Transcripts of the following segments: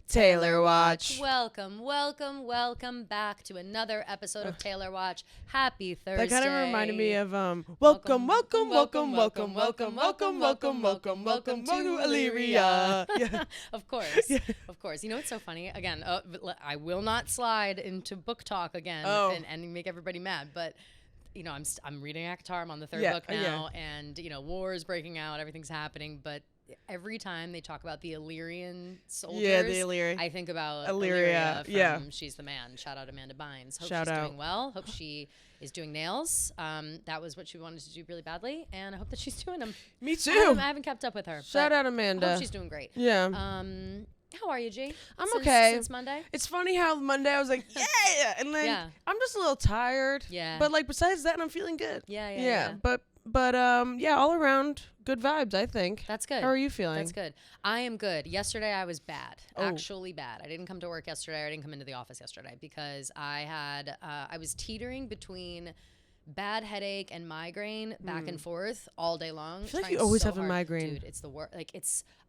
Taylor Watch. Welcome back to another episode of Taylor Watch. Happy Thursday. That kind of reminded me of welcome to Illyria. Yeah. Of course. You know what's so funny? Again, I will not slide into book talk again and make everybody mad, but you know, I'm reading Akatar. I'm on the third book now, and you know, war is breaking out. Everything's happening, but every time they talk about the Illyrian soldiers, the Illyria. I think about Illyria from She's the Man. Shout out Amanda Bynes. Hope she's doing well. Hope she is doing nails. That was what she wanted to do really badly, and I hope that she's doing them. Me too. I haven't kept up with her. Shout out Amanda. I hope she's doing great. Yeah. How are you, G? I'm okay. Since Monday? It's funny how Monday I was like, yeah, and then I'm just a little tired. Yeah. But like besides that, I'm feeling good. Yeah. But all around good vibes, I think. That's good. How are you feeling? That's good. I am good. Yesterday I was bad. Actually bad. I didn't come to work yesterday. I didn't come into the office yesterday because I was teetering between bad headache and migraine back and forth all day long. I feel like you always have a migraine. Dude, it's the worst. Like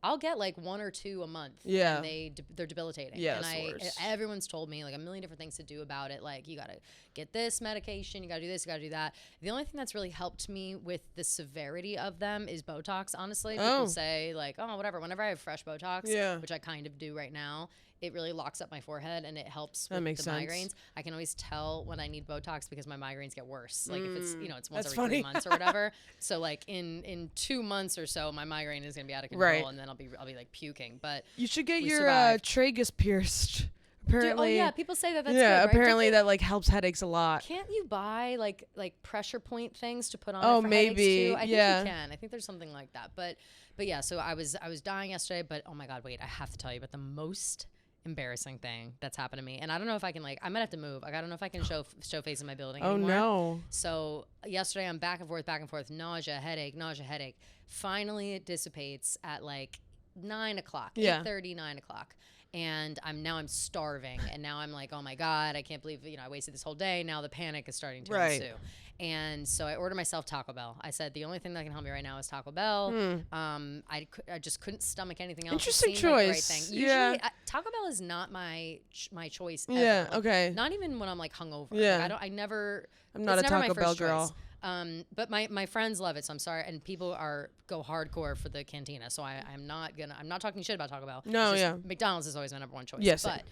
I'll get like one or two a month. Yeah. And they're debilitating. Yeah, and everyone's told me like a million different things to do about it. Like you got to get this medication, you got to do this, you got to do that. The only thing that's really helped me with the severity of them is Botox, honestly. People say like, oh, whatever. Whenever I have fresh Botox, which I kind of do right now, it really locks up my forehead and it helps with the migraines. I can always tell when I need Botox because my migraines get worse. Like if it's, you know, it's once every 3 months or whatever. So like in 2 months or so, my migraine is going to be out of control and then I'll be like puking. But you should get your tragus pierced. Apparently, people say that that's good, right? Apparently that like helps headaches a lot. Can't you buy like pressure point things to put on? Oh, it for maybe. I think you can. I think there's something like that. But yeah. So I was dying yesterday. But oh my God, wait! I have to tell you about the most embarrassing thing that's happened to me, and I don't know if I can I might have to move. I don't know if I can show face in my building anymore. No. So yesterday I'm back and forth, nausea, headache. Finally it dissipates at like 9 o'clock, 8:30, 9 o'clock. And I'm starving, and now I'm like, oh my God, I can't believe I wasted this whole day. Now the panic is starting to ensue, and so I ordered myself Taco Bell. I said the only thing that can help me right now is Taco Bell. I just couldn't stomach anything else. Interesting choice. Like the right thing. Usually, Taco Bell is not my choice. Ever. Yeah. Okay. Not even when I'm like hungover. Yeah. Like, I'm not a Taco Bell girl. But my friends love it, so I'm sorry. And people go hardcore for the Cantina, so I'm not talking shit about Taco Bell. No, McDonald's is always my number one choice. Yes. But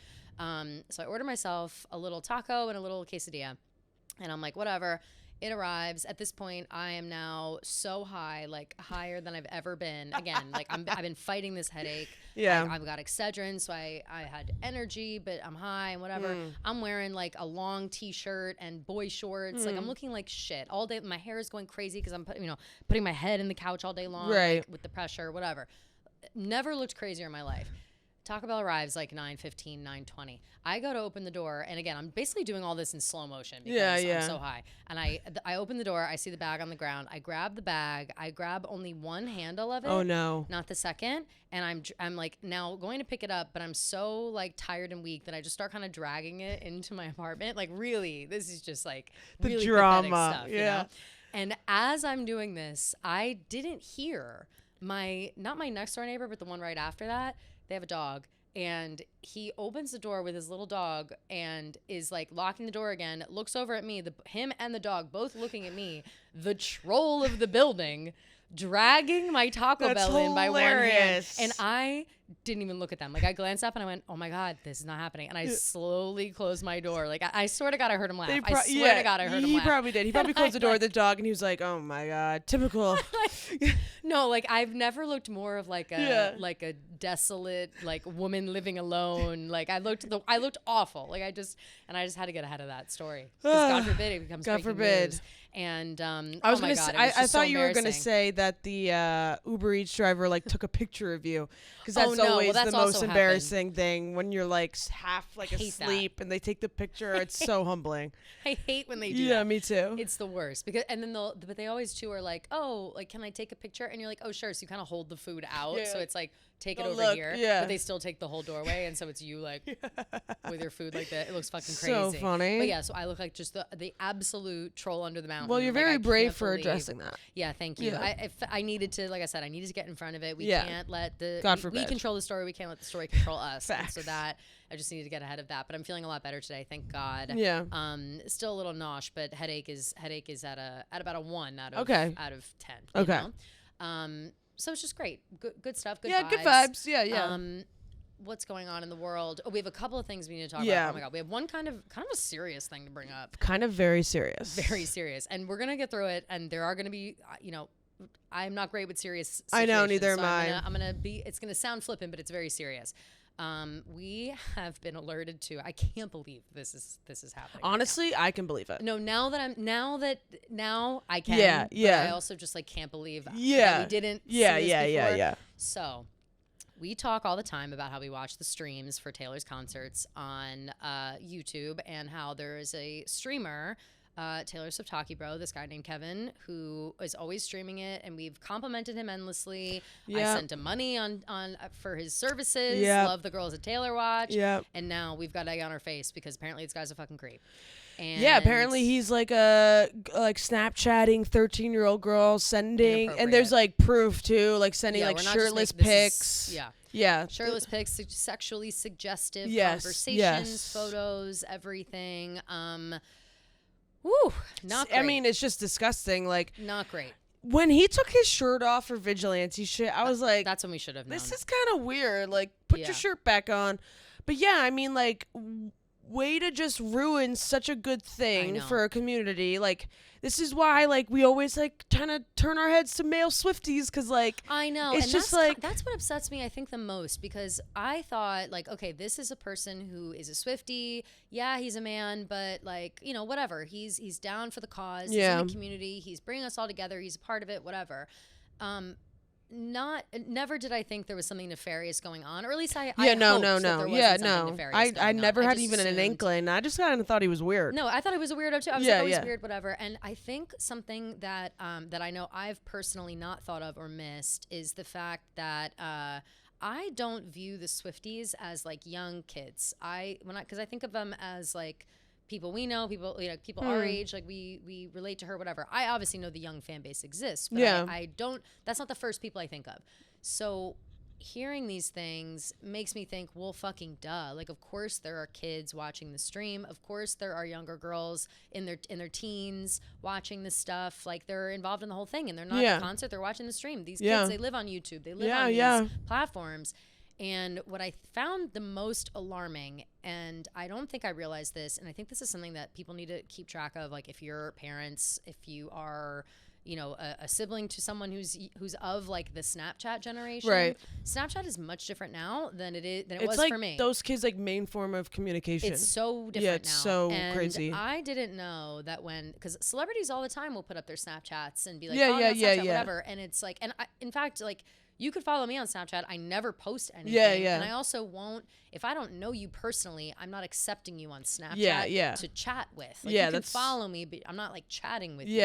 so I ordered myself a little taco and a little quesadilla, and I'm like, whatever. It arrives. At this point, I am now so high, like higher than I've ever been. Again, like I've been fighting this headache. Yeah. I've got Excedrin, so I had energy, but I'm high and whatever. I'm wearing like a long t-shirt and boy shorts. Like I'm looking like shit all day. My hair is going crazy because I'm putting my head in the couch all day long, like, with the pressure, whatever. Never looked crazier in my life. Taco Bell arrives like 9:15, 9:20. I go to open the door, and again, I'm basically doing all this in slow motion because I'm so high. And I open the door, I see the bag on the ground. I grab the bag. I grab only one handle of it. Oh no! Not the second. And I'm like now going to pick it up, but I'm so like tired and weak that I just start kind of dragging it into my apartment. Like really, this is just like the really drama pathetic stuff, yeah. You know? And as I'm doing this, I didn't hear not my next door neighbor, but the one right after that. They have a dog, and he opens the door with his little dog and is like locking the door again, looks over at me, him and the dog both looking at me, the troll of the building, dragging my Taco Bell in by one hand. And I didn't even look at them. Like I glanced up and I went, oh my God, this is not happening. And I slowly closed my door. Like I swear to God, I heard him laugh. I swear to God, I heard him laugh. He probably did. He probably closed the door with the dog and he was like, oh my God, typical. No, like I've never looked more of like a desolate like woman living alone. Like I looked awful. Like I just had to get ahead of that story. God forbid it becomes breaking news. And I thought you were gonna say that the Uber Eats driver like took a picture of you because that's always that's the also most embarrassing thing when you're like half like asleep and they take the picture. It's so humbling. I hate when they do that. Yeah, me too. It's the worst because and then but they always too are like, oh, like can I take a picture? And you're like, oh sure. So you kind of hold the food out, so it's like take it over here. Yeah. But they still take the whole doorway, and so it's you like with your food like that. It looks fucking crazy. So funny. But yeah, so I look like just the absolute troll under the mountain. Well, you're very brave for addressing that. Yeah, thank you. Yeah. I needed to, like I said, I needed to get in front of it. We Yeah. can't let the God forbid. we control the story. We can't let the story control us. And Facts. so that I just needed to get ahead of that. But I'm feeling a lot better today, thank God. Yeah. Still a little nosh, but headache is at about a 1 out of out of 10. Okay. You know? So it's just great. Good stuff. Good Yeah, vibes. good vibes. Yeah, yeah. What's going on in the world? Oh, we have a couple of things we need to talk about. Oh my God, we have one kind of a serious thing to bring up. Kind of very serious. Very serious, and we're gonna get through it. And there are gonna be, I'm not great with serious situations. I know, neither am I. I'm gonna be. It's gonna sound flippant, but it's very serious. We have been alerted to. I can't believe this is happening. Honestly, I can believe it. No, now I can. Yeah, yeah. But I also just like can't believe that Yeah. we didn't. Yeah, see this yeah, before. yeah. So, we talk all the time about how we watch the streams for Taylor's concerts on YouTube, and how there is a streamer, TaylorSwiftHockeyBro, this guy named Kevin, who is always streaming it, and we've complimented him endlessly. Yep. I sent him money on for his services. Yep. Love the girls at Taylor Watch. Yep. And now we've got egg on our face because apparently this guy's a fucking creep. And Yeah, apparently he's like Snapchatting 13-year-old girls, sending, and there's like proof too, like sending like shirtless pics. Yeah, shirtless pics, sexually suggestive Yes, conversations, yes. photos, everything. Woo, not great. I mean, it's just disgusting. Like, not great. when he took his shirt off for vigilante shit, I was like, That's when we should have known. this is kind of weird. Like, put your shirt back on. But yeah, I mean, like, way to just ruin such a good thing for a community. Like, this is why, like, we always like kind of turn our heads to male Swifties, because like, I know, it's and just that's what upsets me, I think, the most, because I thought, like, okay, this is a person who is a Swiftie. Yeah, he's a man, but like, whatever. He's down for the cause. He's in the community. He's bringing us all together. He's a part of it. Whatever. Never did I think there was something nefarious going on, or at least I hoped that there wasn't something nefarious I going never on. had even an inkling. I just kind of thought he was weird. No, I thought he was a weirdo too. I was like, oh, he's weird, whatever. And I think something that that I know I've personally not thought of or missed is the fact that I don't view the Swifties as like young kids. Because I think of them as like people we know, people our age, like we relate to her, whatever. I obviously know the young fan base exists, but I don't. That's not the first people I think of. So hearing these things makes me think, well, fucking duh. Like, of course there are kids watching the stream. Of course there are younger girls in their teens watching this stuff. Like, they're involved in the whole thing, and they're not at the concert. They're watching the stream. These kids, they live on YouTube. They live on these platforms. And what I found the most alarming, and I don't think I realized this, and I think this is something that people need to keep track of, like if you're parents, if you are, a sibling to someone who's of like the Snapchat generation. Right. Snapchat is much different now than it was like for me. Those kids' like main form of communication. It's so different now. Yeah, it's so crazy. I didn't know that because celebrities all the time will put up their Snapchats and be like, Snapchat, whatever. And it's like, and in fact, like, you could follow me on Snapchat. I never post anything. And I also won't, if I don't know you personally, I'm not accepting you on Snapchat to chat with. Like, you can follow me, but I'm not like chatting with you.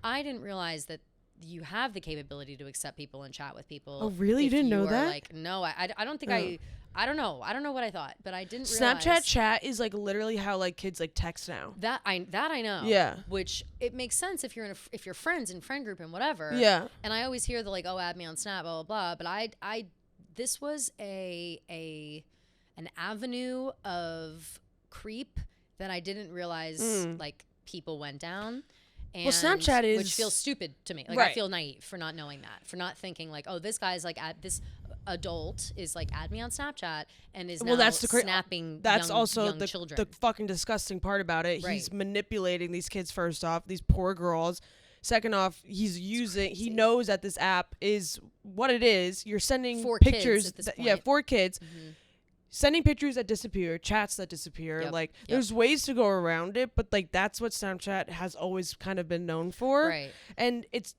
I didn't realize that you have the capability to accept people and chat with people. Oh, really? You didn't know that? Like, no, I don't think I don't know. I don't know what I thought, but I didn't Snapchat realize. chat is like literally how like kids like text now. That I know. Yeah. Which it makes sense if you're friends in friend group and whatever. Yeah. And I always hear the like, oh, add me on Snap, blah blah blah. But this was an avenue of creep that I didn't realize like people went down. And well, Snapchat is, which feels stupid to me. Like, I feel naive for not knowing that, for not thinking like, oh, this guy's like this adult is like, add me on Snapchat and is now snapping. That's young, also young children. The fucking disgusting part about it. Right. He's manipulating these kids. First off, these poor girls. Second off, he knows that this app is what it is. You're sending pictures. 4 kids. For kids. Mm-hmm. sending pictures that disappear, chats that disappear. Like, there's ways to go around it, but like that's what Snapchat has always kind of been known for. Right. And it's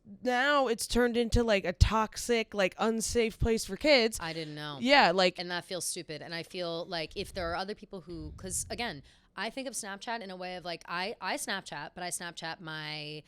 turned into like a toxic, like unsafe place for kids. I didn't know. Yeah, like, and that feels stupid. And I feel like if there are other people who, because again, I think of Snapchat in a way of like I Snapchat, but I Snapchat my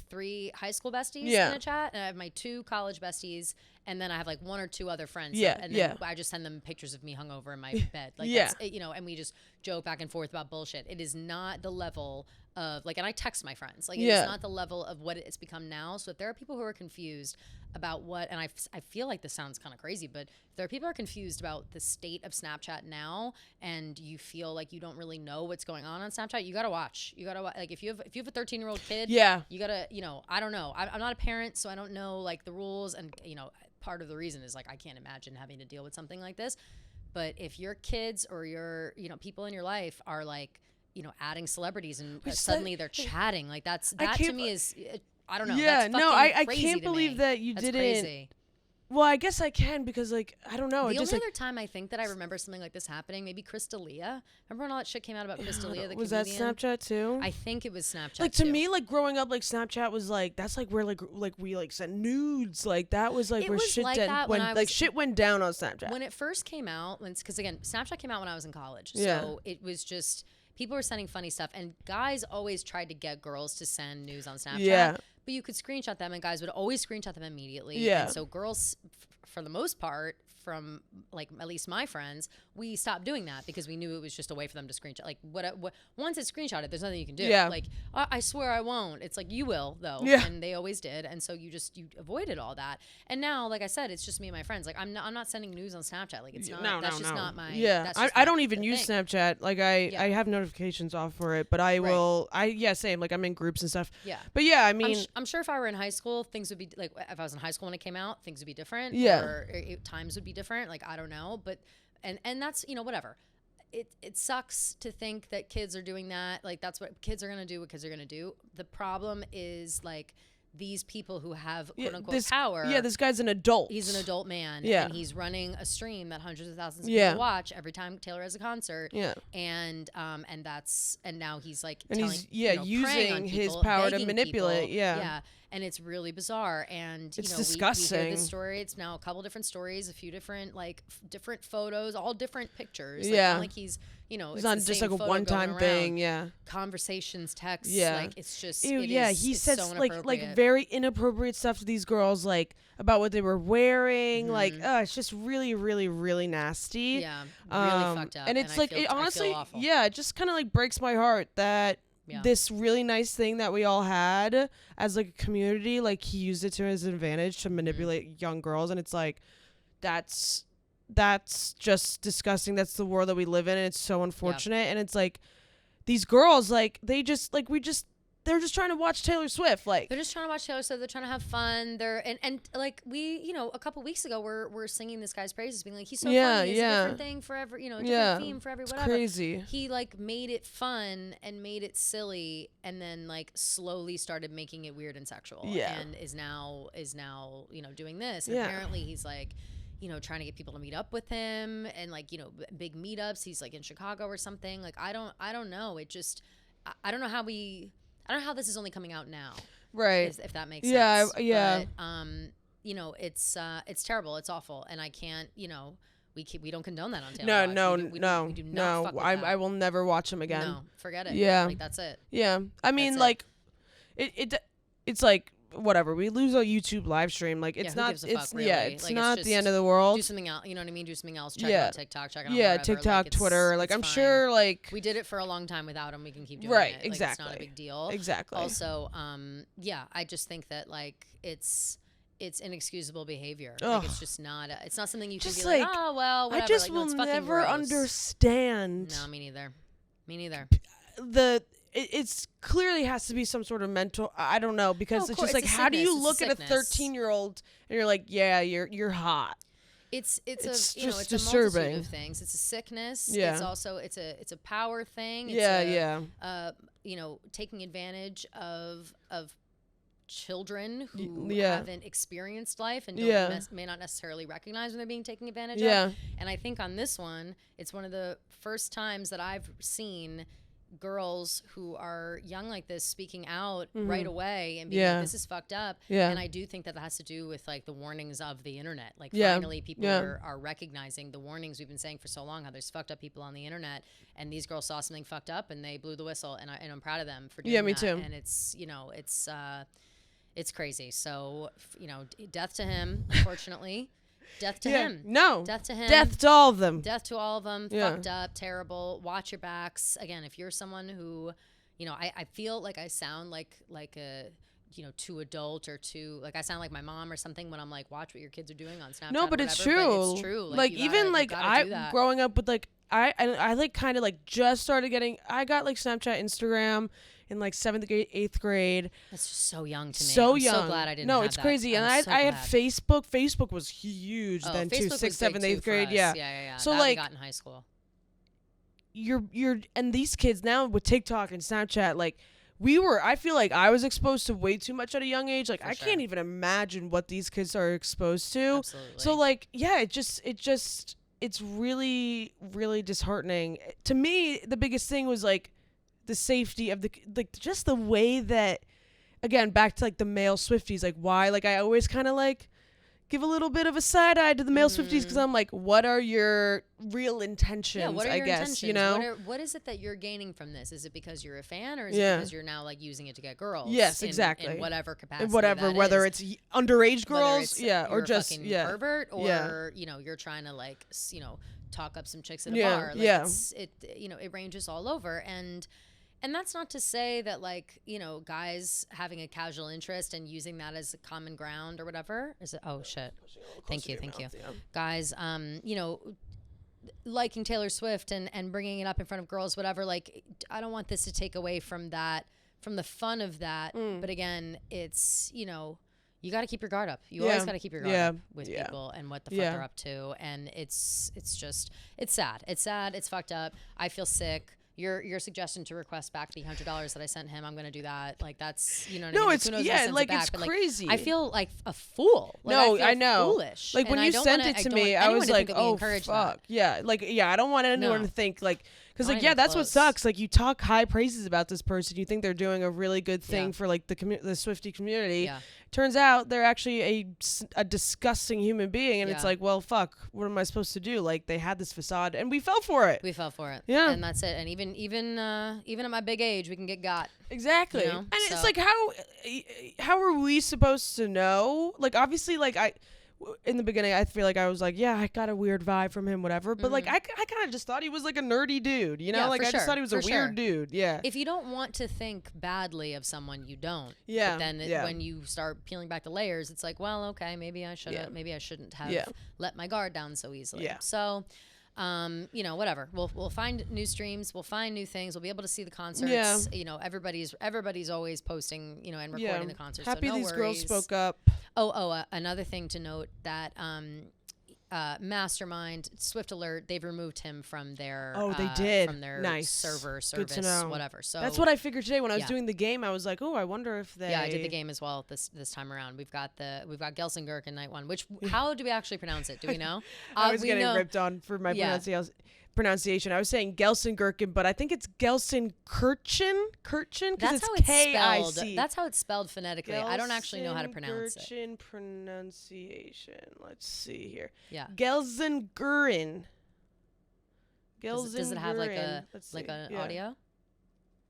3 high school besties in a chat, and I have my 2 college besties, and then I have like 1 or 2 other friends. And then I just send them pictures of me hungover in my bed. Like, that's, and we just joke back and forth about bullshit. It is not the level of like, and I text my friends. Like, it is not the level of what it's become now. So if there are people who are confused about what, and I feel like this sounds kind of crazy, but if there are people who are confused about the state of Snapchat now, and you feel like you don't really know what's going on Snapchat, you gotta watch. Like, if you have a 13-year-old kid, you gotta, I don't know. I'm not a parent, so I don't know like the rules, and part of the reason is like I can't imagine having to deal with something like this. But if your kids or your people in your life are like adding celebrities and suddenly they're chatting, like that to me is I don't know. Yeah, that's no, I can't believe that you that's didn't. Crazy. Well, I guess I can because like I don't know. The only other time I think that I remember something like this happening, maybe Chris D'Elia. Remember when all that shit came out about Chris D'Elia, the was comedian? that Snapchat too? I think it was Snapchat. Like to me, like growing up, like Snapchat was like that's like where like we like sent nudes. Like that was like where shit shit went down on Snapchat. When it first came out, because again, Snapchat came out when I was in college, so it was just people were sending funny stuff, and guys always tried to get girls to send news on Snapchat. Yeah. But you could screenshot them, and guys would always screenshot them immediately. Yeah. And so girls, for the most part, from like at least my friends, we stopped doing that because we knew it was just a way for them to screenshot. Like what once it's screenshotted, there's nothing you can do. Yeah. Like I swear I won't. It's like you will though. Yeah. And they always did. And so you avoided all that. And now, like I said, it's just me and my friends. Like I'm not sending news on Snapchat. Like it's not. That's just not my. Yeah. I don't even use Snapchat. Like I have notifications off for it, but I will. Same. Like I'm in groups and stuff. Yeah. But yeah, I mean, I'm sure if I were in high school, things would be like if I was in high school when it came out, things would be different. Yeah. Or times would be different. Like I don't know, but and that's whatever. It sucks to think that kids are doing that. Like that's what kids are gonna do. What kids are gonna do. The problem is like these people who have quote unquote power. Yeah, this guy's an adult. He's an adult man. Yeah. And he's running a stream that hundreds of thousands of people watch every time Taylor has a concert. Yeah. And now he's like and telling, he's using his power to manipulate. People. Yeah. And it's really bizarre. And it's disgusting. We hear this story. It's now a couple different stories, a few different different photos, all different pictures. Yeah. Like he's it's on just like a one-time thing. Yeah. Conversations, texts. Yeah. Like it's just. Ew, he said so like very inappropriate stuff to these girls, like about what they were wearing. Mm-hmm. Like, it's just really, really, really nasty. Yeah. Really fucked up. And it's like, it honestly, it just kind of like breaks my heart that this really nice thing that we all had as like a community, like he used it to his advantage to manipulate young girls. And it's like, that's just disgusting. That's the world that we live in. And it's so unfortunate. And it's like these girls, like they're just trying to watch Taylor Swift. Like they're just trying to watch Taylor Swift. They're trying to have fun. And like we, a couple weeks ago, we're singing this guy's praises, being like, he's so funny. It's a different thing for every, a different theme for every whatever. Crazy. He like made it fun and made it silly, and then like slowly started making it weird and sexual. Yeah. And is now doing this. And apparently he's like, trying to get people to meet up with him, and like big meetups. He's like in Chicago or something. Like I don't know. It just I don't know how this is only coming out now, right? If that makes sense. Yeah. But it's terrible. It's awful, and I can't. We don't condone that on Taylor. No. We do not fuck with that. I will never watch him again. No, forget it. Yeah, like that's it. Yeah, I mean, like, it's like whatever. We lose a YouTube live stream. Like it's not. It's really? It's like, not it's the end of the world. Do something else. You know what I mean? Do something else. Check out TikTok. Check out whatever. TikTok, like, Twitter. Like I'm fine. sure. Like we did it for a long time without him. We can keep doing right. it. Exactly. Like, it's not a big deal. Exactly. Also, I just think that like it's inexcusable behavior. Like it's just not. It's not something you can be like, oh well, whatever. I just like, will it's never gross. understand. No, me neither. Me neither. It's clearly has to be some sort of mental. I don't know, because it's just like, how do you look at a 13-year-old and you're like, yeah, you're hot. It's just it's a disturbing. multitude of things. It's a sickness. Yeah. It's also it's a power thing. It's yeah. taking advantage of children who haven't experienced life and may not necessarily recognize when they're being taken advantage of. And I think on this one, it's one of the first times that I've seen girls who are young like this speaking out right away and being like, this is fucked up. And I do think that has to do with like the warnings of the internet. Like finally people are recognizing the warnings we've been saying for so long, how there's fucked up people on the internet, and these girls saw something fucked up and they blew the whistle, and I'm proud of them for doing that. Me too. And it's, you know, it's crazy. So, you know, death to him, unfortunately. Death to him. No. Death to him. Death to all of them. Death to all of them. Fucked up, terrible. Watch your backs. Again, if you're someone who, you know, I feel like I sound like a, you know, too adult or too, like I sound like my mom or something when I'm like, watch what your kids are doing on Snapchat. No, but it's true. But it's true. Like even like I growing up with like, I like kind of like just started getting, I got like Snapchat, Instagram in like 7th grade, 8th grade. That's just so young to me. So I'm young. so glad I didn't No, have it's that. crazy. And I had Facebook. Facebook was huge then too. 6th, 7th, 8th grade. Yeah. So that like, we got in high school. And these kids now with TikTok and Snapchat, like I feel like I was exposed to way too much at a young age. Like I can't even imagine what these kids are exposed to. Absolutely. So like, yeah, it's really, really disheartening. To me, the biggest thing was like the safety of just the way that, again, back to like the male Swifties, like why, like I always kind of like give a little bit of a side eye to the male Swifties because I'm like, what are your real intentions? Yeah, what are your intentions? You know, what is it that you're gaining from this? Is it because you're a fan, or is it because you're now like using it to get girls? Yes, exactly. In whatever capacity. Whether it's underage girls, or just pervert, or you know, you're trying to like, you know, talk up some chicks at a bar. Like you know, it ranges all over. And that's not to say that, like, you know, guys having a casual interest and using that as a common ground or whatever. Is it? Oh, shit. Thank you. Guys, you know, liking Taylor Swift and bringing it up in front of girls, whatever. Like, I don't want this to take away from that, from the fun of that. But again, it's, you know, you got to keep your guard up. You always got to keep your guard up with people and what the fuck they're up to. And it's just, it's sad. It's sad. It's fucked up. I feel sick. Your suggestion to request back the $100 that I sent him, I'm gonna do that. Like that's, you know what I mean? It's like it's crazy. I feel like a fool. Like, I know. Foolish. Like when you sent it to me, I was like, oh fuck, yeah. Like I don't want anyone to think like, because like that's what sucks. Like you talk high praises about this person, you think they're doing a really good thing for like the Swiftie community. Yeah. Turns out they're actually a disgusting human being, and it's like, well, fuck, what am I supposed to do? Like they had this facade, and we fell for it. Yeah, and that's it. And even at my big age, we can get got. Exactly. You know? And it's like, how are we supposed to know? Like obviously, like in the beginning, I feel like I was like, yeah, I got a weird vibe from him, whatever. But like, I kind of just thought he was like a nerdy dude, you know? Yeah, like I just thought he was a weird dude. Yeah. If you don't want to think badly of someone, you don't. Yeah. But then when you start peeling back the layers, it's like, well, okay, maybe I shouldn't have let my guard down so easily. Yeah. So, you know, whatever. We'll find new streams. We'll find new things. We'll be able to see the concerts. Yeah. You know, everybody's always posting, you know, and recording the concerts. Happy so no these worries. girls spoke up. Another thing to note that Mastermind, Swift Alert, they've removed him from their they did from their server service, Good to know. Whatever. So that's what I figured today when I was doing the game. I was like, oh, I wonder if they. Yeah, I did the game as well this time around. We've got Gelsenkirchen night one. Which how do we actually pronounce it? Do we know? I was getting ripped on for my pronunciation. I was saying Gelsenkirchen, but I think it's Gelsenkirchen because it's K-I-C. That's how it's spelled phonetically. I don't actually know how to pronounce it. Gelsenkirchen pronunciation. Let's see here. Yeah. Gelsenkirchen. Does it have like an audio?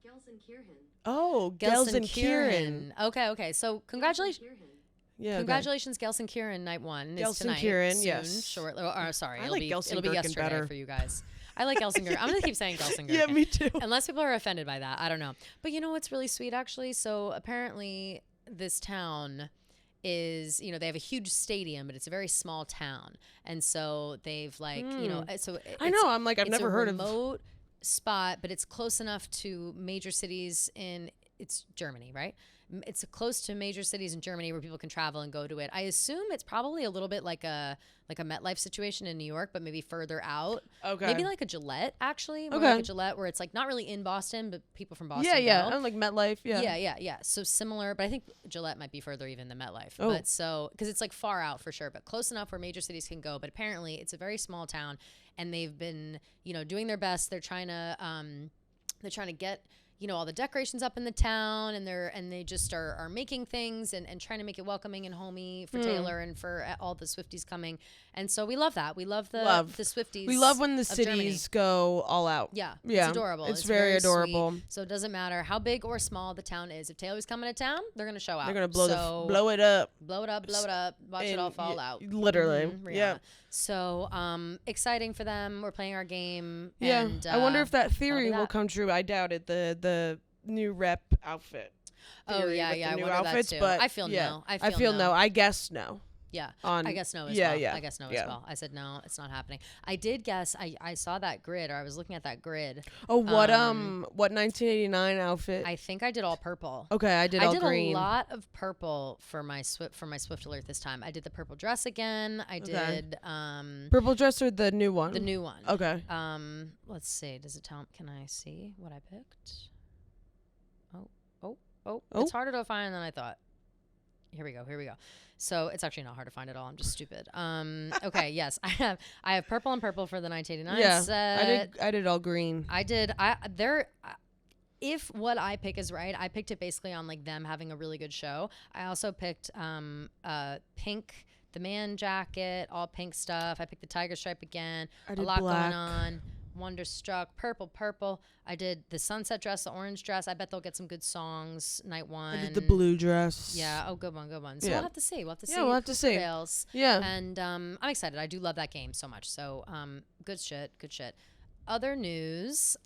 Gelsenkirchen. Oh, Gelsenkirchen. Okay. So congratulations. Yeah, Congratulations, Gelsenkirchen night one is tonight. Gelsenkirchen, yes. Shortly. Sorry, it'll be yesterday better for you guys. I like Gelsenkirchen. I'm gonna keep saying Gelsenkirchen. Yeah, me too. Unless people are offended by that, I don't know. But you know what's really sweet, actually? So apparently, this town is, you know, they have a huge stadium, but it's a very small town, and so they've like, you know, so I know. I'm like, I've never heard of remote spot, but it's close enough to major cities in it's Germany, right? It's close to major cities in Germany where people can travel and go to it. I assume it's probably a little bit like a MetLife situation in New York, but maybe further out. Okay. Maybe like a Gillette, actually. More Okay. like a Gillette where it's like not really in Boston, but people from Boston Yeah. go. And like MetLife. Yeah. Yeah. So similar, but I think Gillette might be further even than MetLife. Oh. But so, because it's like far out for sure, but close enough where major cities can go. But apparently it's a very small town, and they've been, doing their best. They're trying to get, all the decorations up in the town, and they just are making things and trying to make it welcoming and homey for Taylor and for all the Swifties coming. And so we love that. We love the Swifties. We love when the of cities Germany. go all out. Yeah. Yeah. It's adorable. It's very adorable. Sweet. So it doesn't matter how big or small the town is. If Taylor's coming to town, they're going to show out. They're going to blow it up. Blow it up. Watch it And all fall out. Literally. Yeah. So exciting for them. We're playing our game. Yeah. And, I wonder if that theory that. will come true. I doubt it. The new rep outfit. Oh, yeah. The I new wonder outfits, that too. but I feel no. I feel no. I guess no. Yeah. I guess no as yeah, well. yeah. I guess no as Yeah. well. I said no, it's not happening. I did guess. I saw that grid, or I was looking at that grid. Oh, what 1989 outfit? I think I did all purple. Okay, I did all green. A lot of purple for my Swift alert this time. I did the purple dress again. I did Purple dress or the new one? the new one. Okay. Let's see. Does it tell? Can I see what I picked? Oh. It's harder to find than I thought. Here we go. So it's actually not hard to find at all. I'm just stupid. Okay, yes, I have purple and purple for the 1989 set. I did all green. If what I pick is right, I picked it basically on like them having a really good show. I also picked pink, the man jacket, all pink stuff. I picked the tiger stripe again. I did a lot black. going on. Wonderstruck, purple. I did the sunset dress, the orange dress. I bet they'll get some good songs. Night one. I did the blue dress. Yeah. Oh, good one. So Yeah. we'll have to see. We'll have to see. Prevails. Yeah. And I'm excited. I do love that game so much. So good shit. Other news,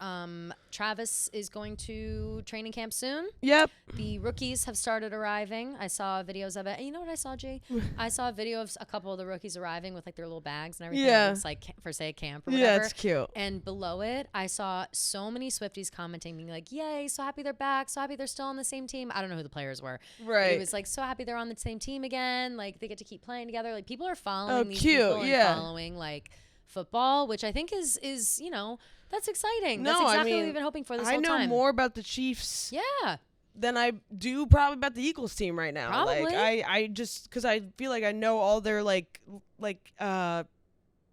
Travis is going to training camp soon. Yep. The rookies have started arriving. I saw videos of it. And you know what I saw, G? I saw a video of a couple of the rookies arriving with like their little bags and everything. Yeah. It looks like for say camp or whatever. Yeah, it's cute. And below it, I saw so many Swifties commenting, being like, yay, so happy they're back. So happy they're still on the same team. I don't know who the players were. Right. It was like, so happy they're on the same team again. Like they get to keep playing together. Like people are following these cute. people and Yeah. following like football, which I think is that's exciting. No, that's exactly I mean, what we've been hoping for this I whole know time. more about the Chiefs Yeah. than I do probably about the Eagles team right now. Probably. Like I just because I feel like I know all their not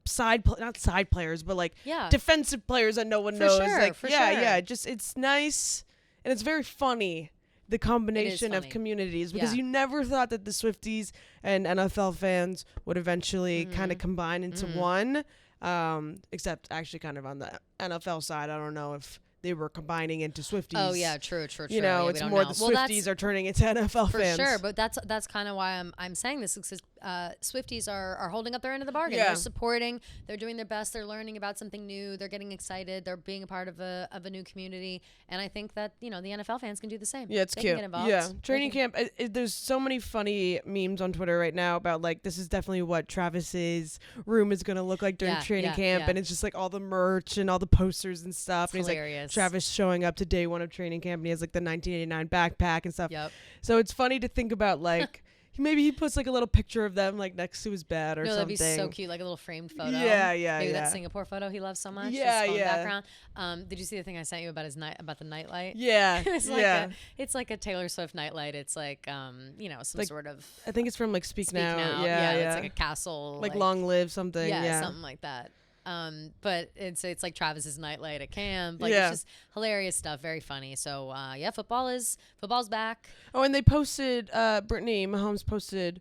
side players, but like Yeah. defensive players that no one For knows. sure, Like for yeah, sure. yeah. Just it's nice and it's very funny. The combination of funny. communities because Yeah. you never thought that the Swifties and NFL fans would eventually Mm-hmm. kind of combine into one. Except actually kind of on the NFL side, I don't know if they were combining into Swifties. Oh yeah, true. You know, Yeah, it's we don't more know. the Well, Swifties are turning into NFL for fans. sure, but that's kind of why I'm saying this because Swifties are holding up their end of the bargain. Yeah. They're supporting. They're doing their best. They're learning about something new. They're getting excited. They're being a part of a new community. And I think that the NFL fans can do the same. Yeah, it's They cute. Can get involved. Yeah, They training can- camp. There's so many funny memes on Twitter right now about like this is definitely what Travis's room is gonna look like during training camp, and it's just like all the merch and all the posters and stuff. It's and he's hilarious. like Travis showing up to day one of training camp, and he has like the 1989 backpack and stuff. Yep. So it's funny to think about like. Maybe he puts like a little picture of them like next to his bed or No, something. that'd be so cute, like a little framed photo. Yeah. Maybe that Singapore photo he loves so much. Yeah, his phone yeah. background. Did you see the thing I sent you about about the nightlight? Yeah, It's like yeah. it's like a Taylor Swift nightlight. It's like some Like, sort of I think it's from like Speak Now. Yeah, Yeah, it's like a castle. like Long Live something. Yeah, something like that. But it's like Travis's nightlight at camp. Like Yeah. it's just hilarious stuff, very funny. So football's back. Oh, and they posted. Brittany Mahomes posted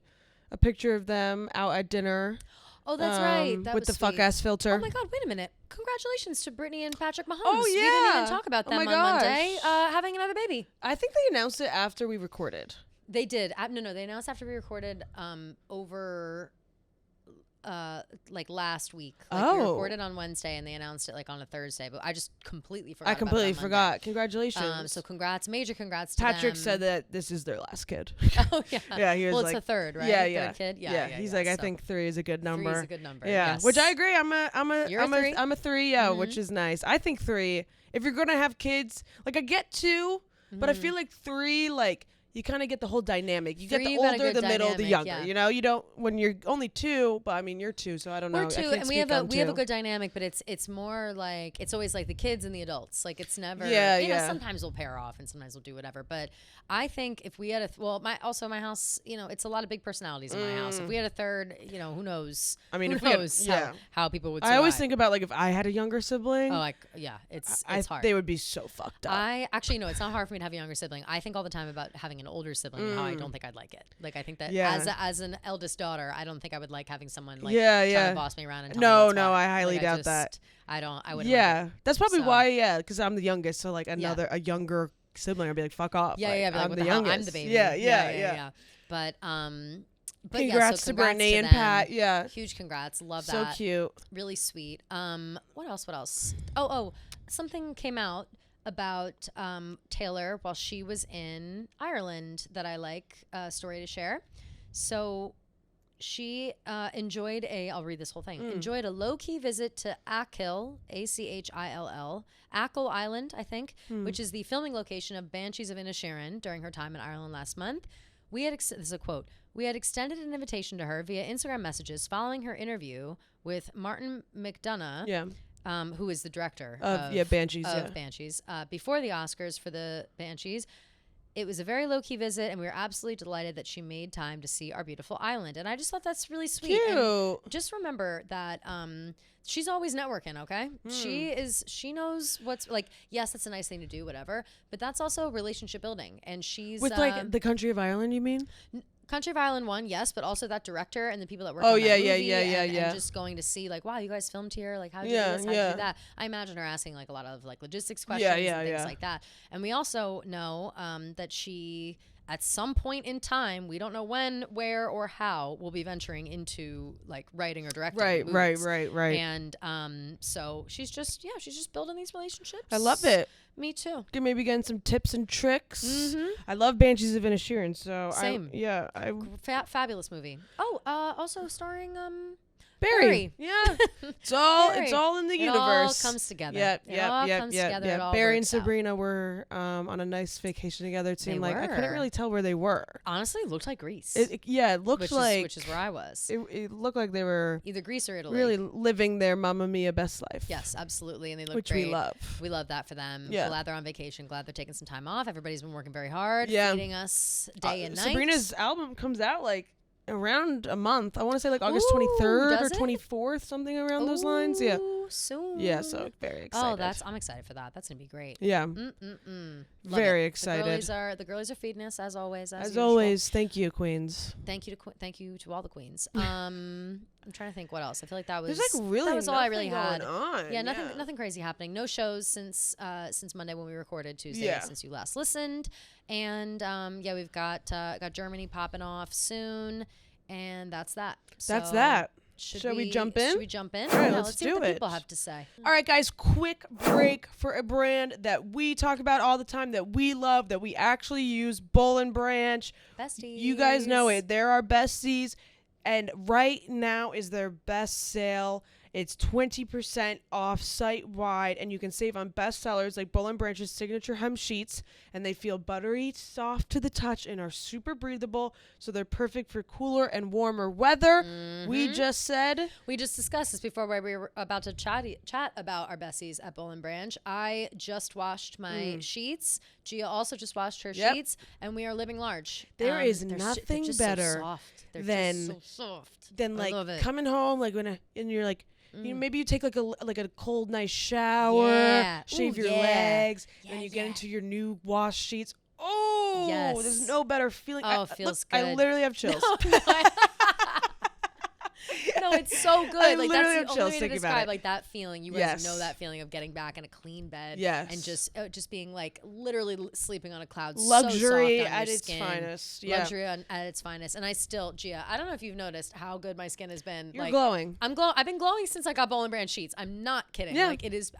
a picture of them out at dinner. Oh, that's right. That with was the fuck sweet. ass filter. Oh my God! Wait a minute. Congratulations to Brittany and Patrick Mahomes. Oh, We didn't yeah. even talk about Oh them my on Monday. gosh. Having another baby. I think they announced it after we recorded. They did. No. They announced after we recorded. Over. Like last week. Like we Oh. recorded on Wednesday and they announced it like on a Thursday, but I just completely forgot. I completely about it on forgot. Monday. Congratulations. So congrats, major congrats to Patrick them. said that this is their last kid. Oh yeah. Yeah, he was well, like, it's the third, right? Yeah. Third kid. Yeah. He's like, I So think 3 is a good number. 3 is a good number. Yeah, Yes. which I agree. You're a 3? I'm a 3. Yeah, which is nice. I think 3. If you're gonna have kids, like I get 2, But I feel like 3, like, you kind of get the whole dynamic. You get the Three, but a older, good the middle, the dynamic, younger. yeah. You know, you don't when you're only 2. But I mean, you're 2, so I don't know. We're 2, I can't and we speak have on we have a 2. good dynamic, but it's more like it's always like the kids and the adults. Like it's never. Yeah, you know, yeah. sometimes we'll pair off, and sometimes we'll do whatever. But I think if we had my house, you know, it's a lot of big personalities in my house. If we had a third, you know, who knows? I mean, who if we had- knows yeah. how people would survive. I always think about like if I had a younger sibling. Oh, like yeah, it's hard. They would be so fucked up. I actually no, it's not hard for me to have a younger sibling. I think all the time about having an older sibling and how I don't think I'd like it. Like I think that as an eldest daughter, I don't think I would like having someone like trying to boss me around and tell me what's what. I highly Like, doubt that. I wouldn't. Yeah, like it. that's probably So- why. Because I'm the youngest, so like a younger sibling, I'd be like, fuck off. Yeah, like, yeah. But like, I'm what the hell? youngest. I'm the baby. Yeah. But Congrats to Brittany and them. Pat. Yeah, Huge congrats. Love so that. cute. Really sweet. What else? Oh, something came out about Taylor while she was in Ireland that I like a story to share. So she enjoyed I'll read this whole thing. Enjoyed a low-key visit to Achill, Achill, Achill Island, I think, which is the filming location of Banshees of Inisherin during her time in Ireland last month. This is a quote. We had extended an invitation to her via Instagram messages following her interview with Martin McDonough, who is the director of Banshees. Banshees, before the Oscars for the Banshees. It was a very low-key visit, and we were absolutely delighted that she made time to see our beautiful island. And I just thought that's really sweet. Cute. And just remember that she's always networking, okay? She knows what's, like, yes, that's a nice thing to do, whatever, but that's also relationship building. And she's... With like the country of Ireland, you mean? Country of Ireland 1, yes, but also that director and the people that work Oh, on that yeah, movie yeah. and just going to see, like, wow, you guys filmed here? Like, how'd you do this? How'd you do that? I imagine her asking, like, a lot of, like, logistics questions and things like that. And we also know that she, at some point in time, we don't know when, where, or how, will be venturing into, like, writing or directing movies. Right. And so she's just building these relationships. I love it. Me too. Maybe getting some tips and tricks. Mm-hmm. I love Banshees of Inisherin, so Same. Fabulous movie. Oh, also starring Barry. Yeah. It's all in the universe. It all comes together. Yeah. Barry and Sabrina were on a nice vacation together. It seemed like I couldn't really tell where they were. Honestly, it looked like Greece. It looked which is where I was. It looked like they were either Greece or Italy. Really living their Mamma Mia best life. Yes, absolutely, and they look which great. we love. We love that for them. Yeah. Glad they're on vacation. Glad they're taking some time off. Everybody's been working very hard, feeding us day and night. Sabrina's album comes out like around a month. I want to say like August 23rd or 24th, something around those lines. Yeah. Soon. Yeah, so very excited. I'm excited for that. That's going to be great. Yeah. Very excited. The girlies are feeding us as always. As always, thank you, queens. Thank you to all the queens. I'm trying to think what else. I feel like that was that was all I really had. On. Yeah, nothing crazy happening. No shows since Monday when we recorded Tuesday since you last listened. And we've got Germany popping off soon, and that's that. That's that. Shall we jump in? Should we jump in? All right, let's do see what the it. people have to say. All right, guys, quick break for a brand that we talk about all the time, that we love, that we actually use, Boll & Branch. Besties. You guys know it. They're our besties, and right now is their best sale. It's 20% off site-wide, and you can save on bestsellers like Boll & Branch's signature hem sheets, and they feel buttery, soft to the touch, and are super breathable, so they're perfect for cooler and warmer weather. We just discussed this before we were about to chat about our besties at Boll & Branch. I just washed my sheets. Gia also just washed her sheets, and we are living large. There is nothing better than like coming home, like and you're like, you know, maybe you take like a cold nice shower, shave your legs, and you get into your new wash sheets. Oh, there's no better feeling. Oh, it feels good. I literally have chills. No, it's so good. I like literally that's have the only chills way to thinking about describe it. like that feeling. You guys know that feeling of getting back in a clean bed, and just being like literally sleeping on a cloud. Luxury so soft on at your its skin. finest. Luxury at its finest. And I still, Gia, I don't know if you've noticed how good my skin has been. You're glowing. I've been glowing since I got Boll & Branch sheets. I'm not kidding. Yeah. Like it's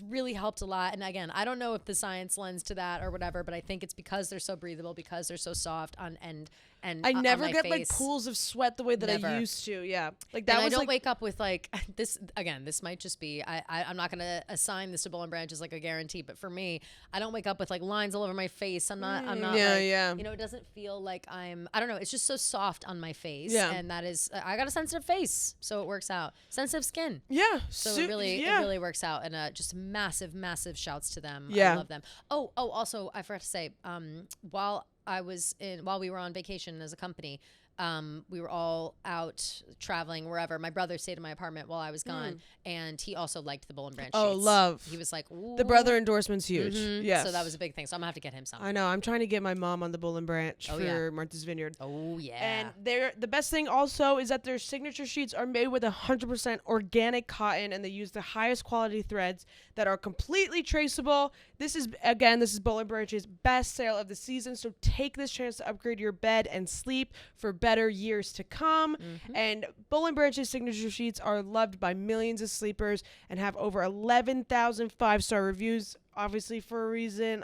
really helped a lot. And again, I don't know if the science lends to that or whatever, but I think it's because they're so breathable, because they're so soft and and I on never my get like face. pools of sweat the way that Never. I used to. Yeah, like that And was I don't like wake up with like this again. This might just be I'm not gonna assign this to Bowl and Branch as like a guarantee, but for me, I don't wake up with like lines all over my face. I'm not yeah, like, yeah. you know, it doesn't feel like I don't know. It's just so soft on my face, Yeah. and that is I got a sensitive face, so it works out. Sensitive skin. yeah. So it really works out, and just massive shouts to them. Yeah. I love them. Oh, also I forgot to say, while we were on vacation as a company, we were all out traveling wherever. My brother stayed in my apartment while I was gone, and he also liked the Bowl and Branch Oh, sheets. love. He was like, ooh. The brother endorsement's huge. Yes. So that was a big thing. So I'm gonna have to get him some. I know. I'm trying to get my mom on the Bull and Branch for Martha's Vineyard. Oh yeah. And the best thing also is that their signature sheets are made with 100% organic cotton, and they use the highest quality threads that are completely traceable. This is Bowl and Branch's best sale of the season. So take this chance to upgrade your bed and sleep for better years to come. And Bowl and Branch's signature sheets are loved by millions of sleepers and have over 11,000 5-star reviews. Obviously, for a reason.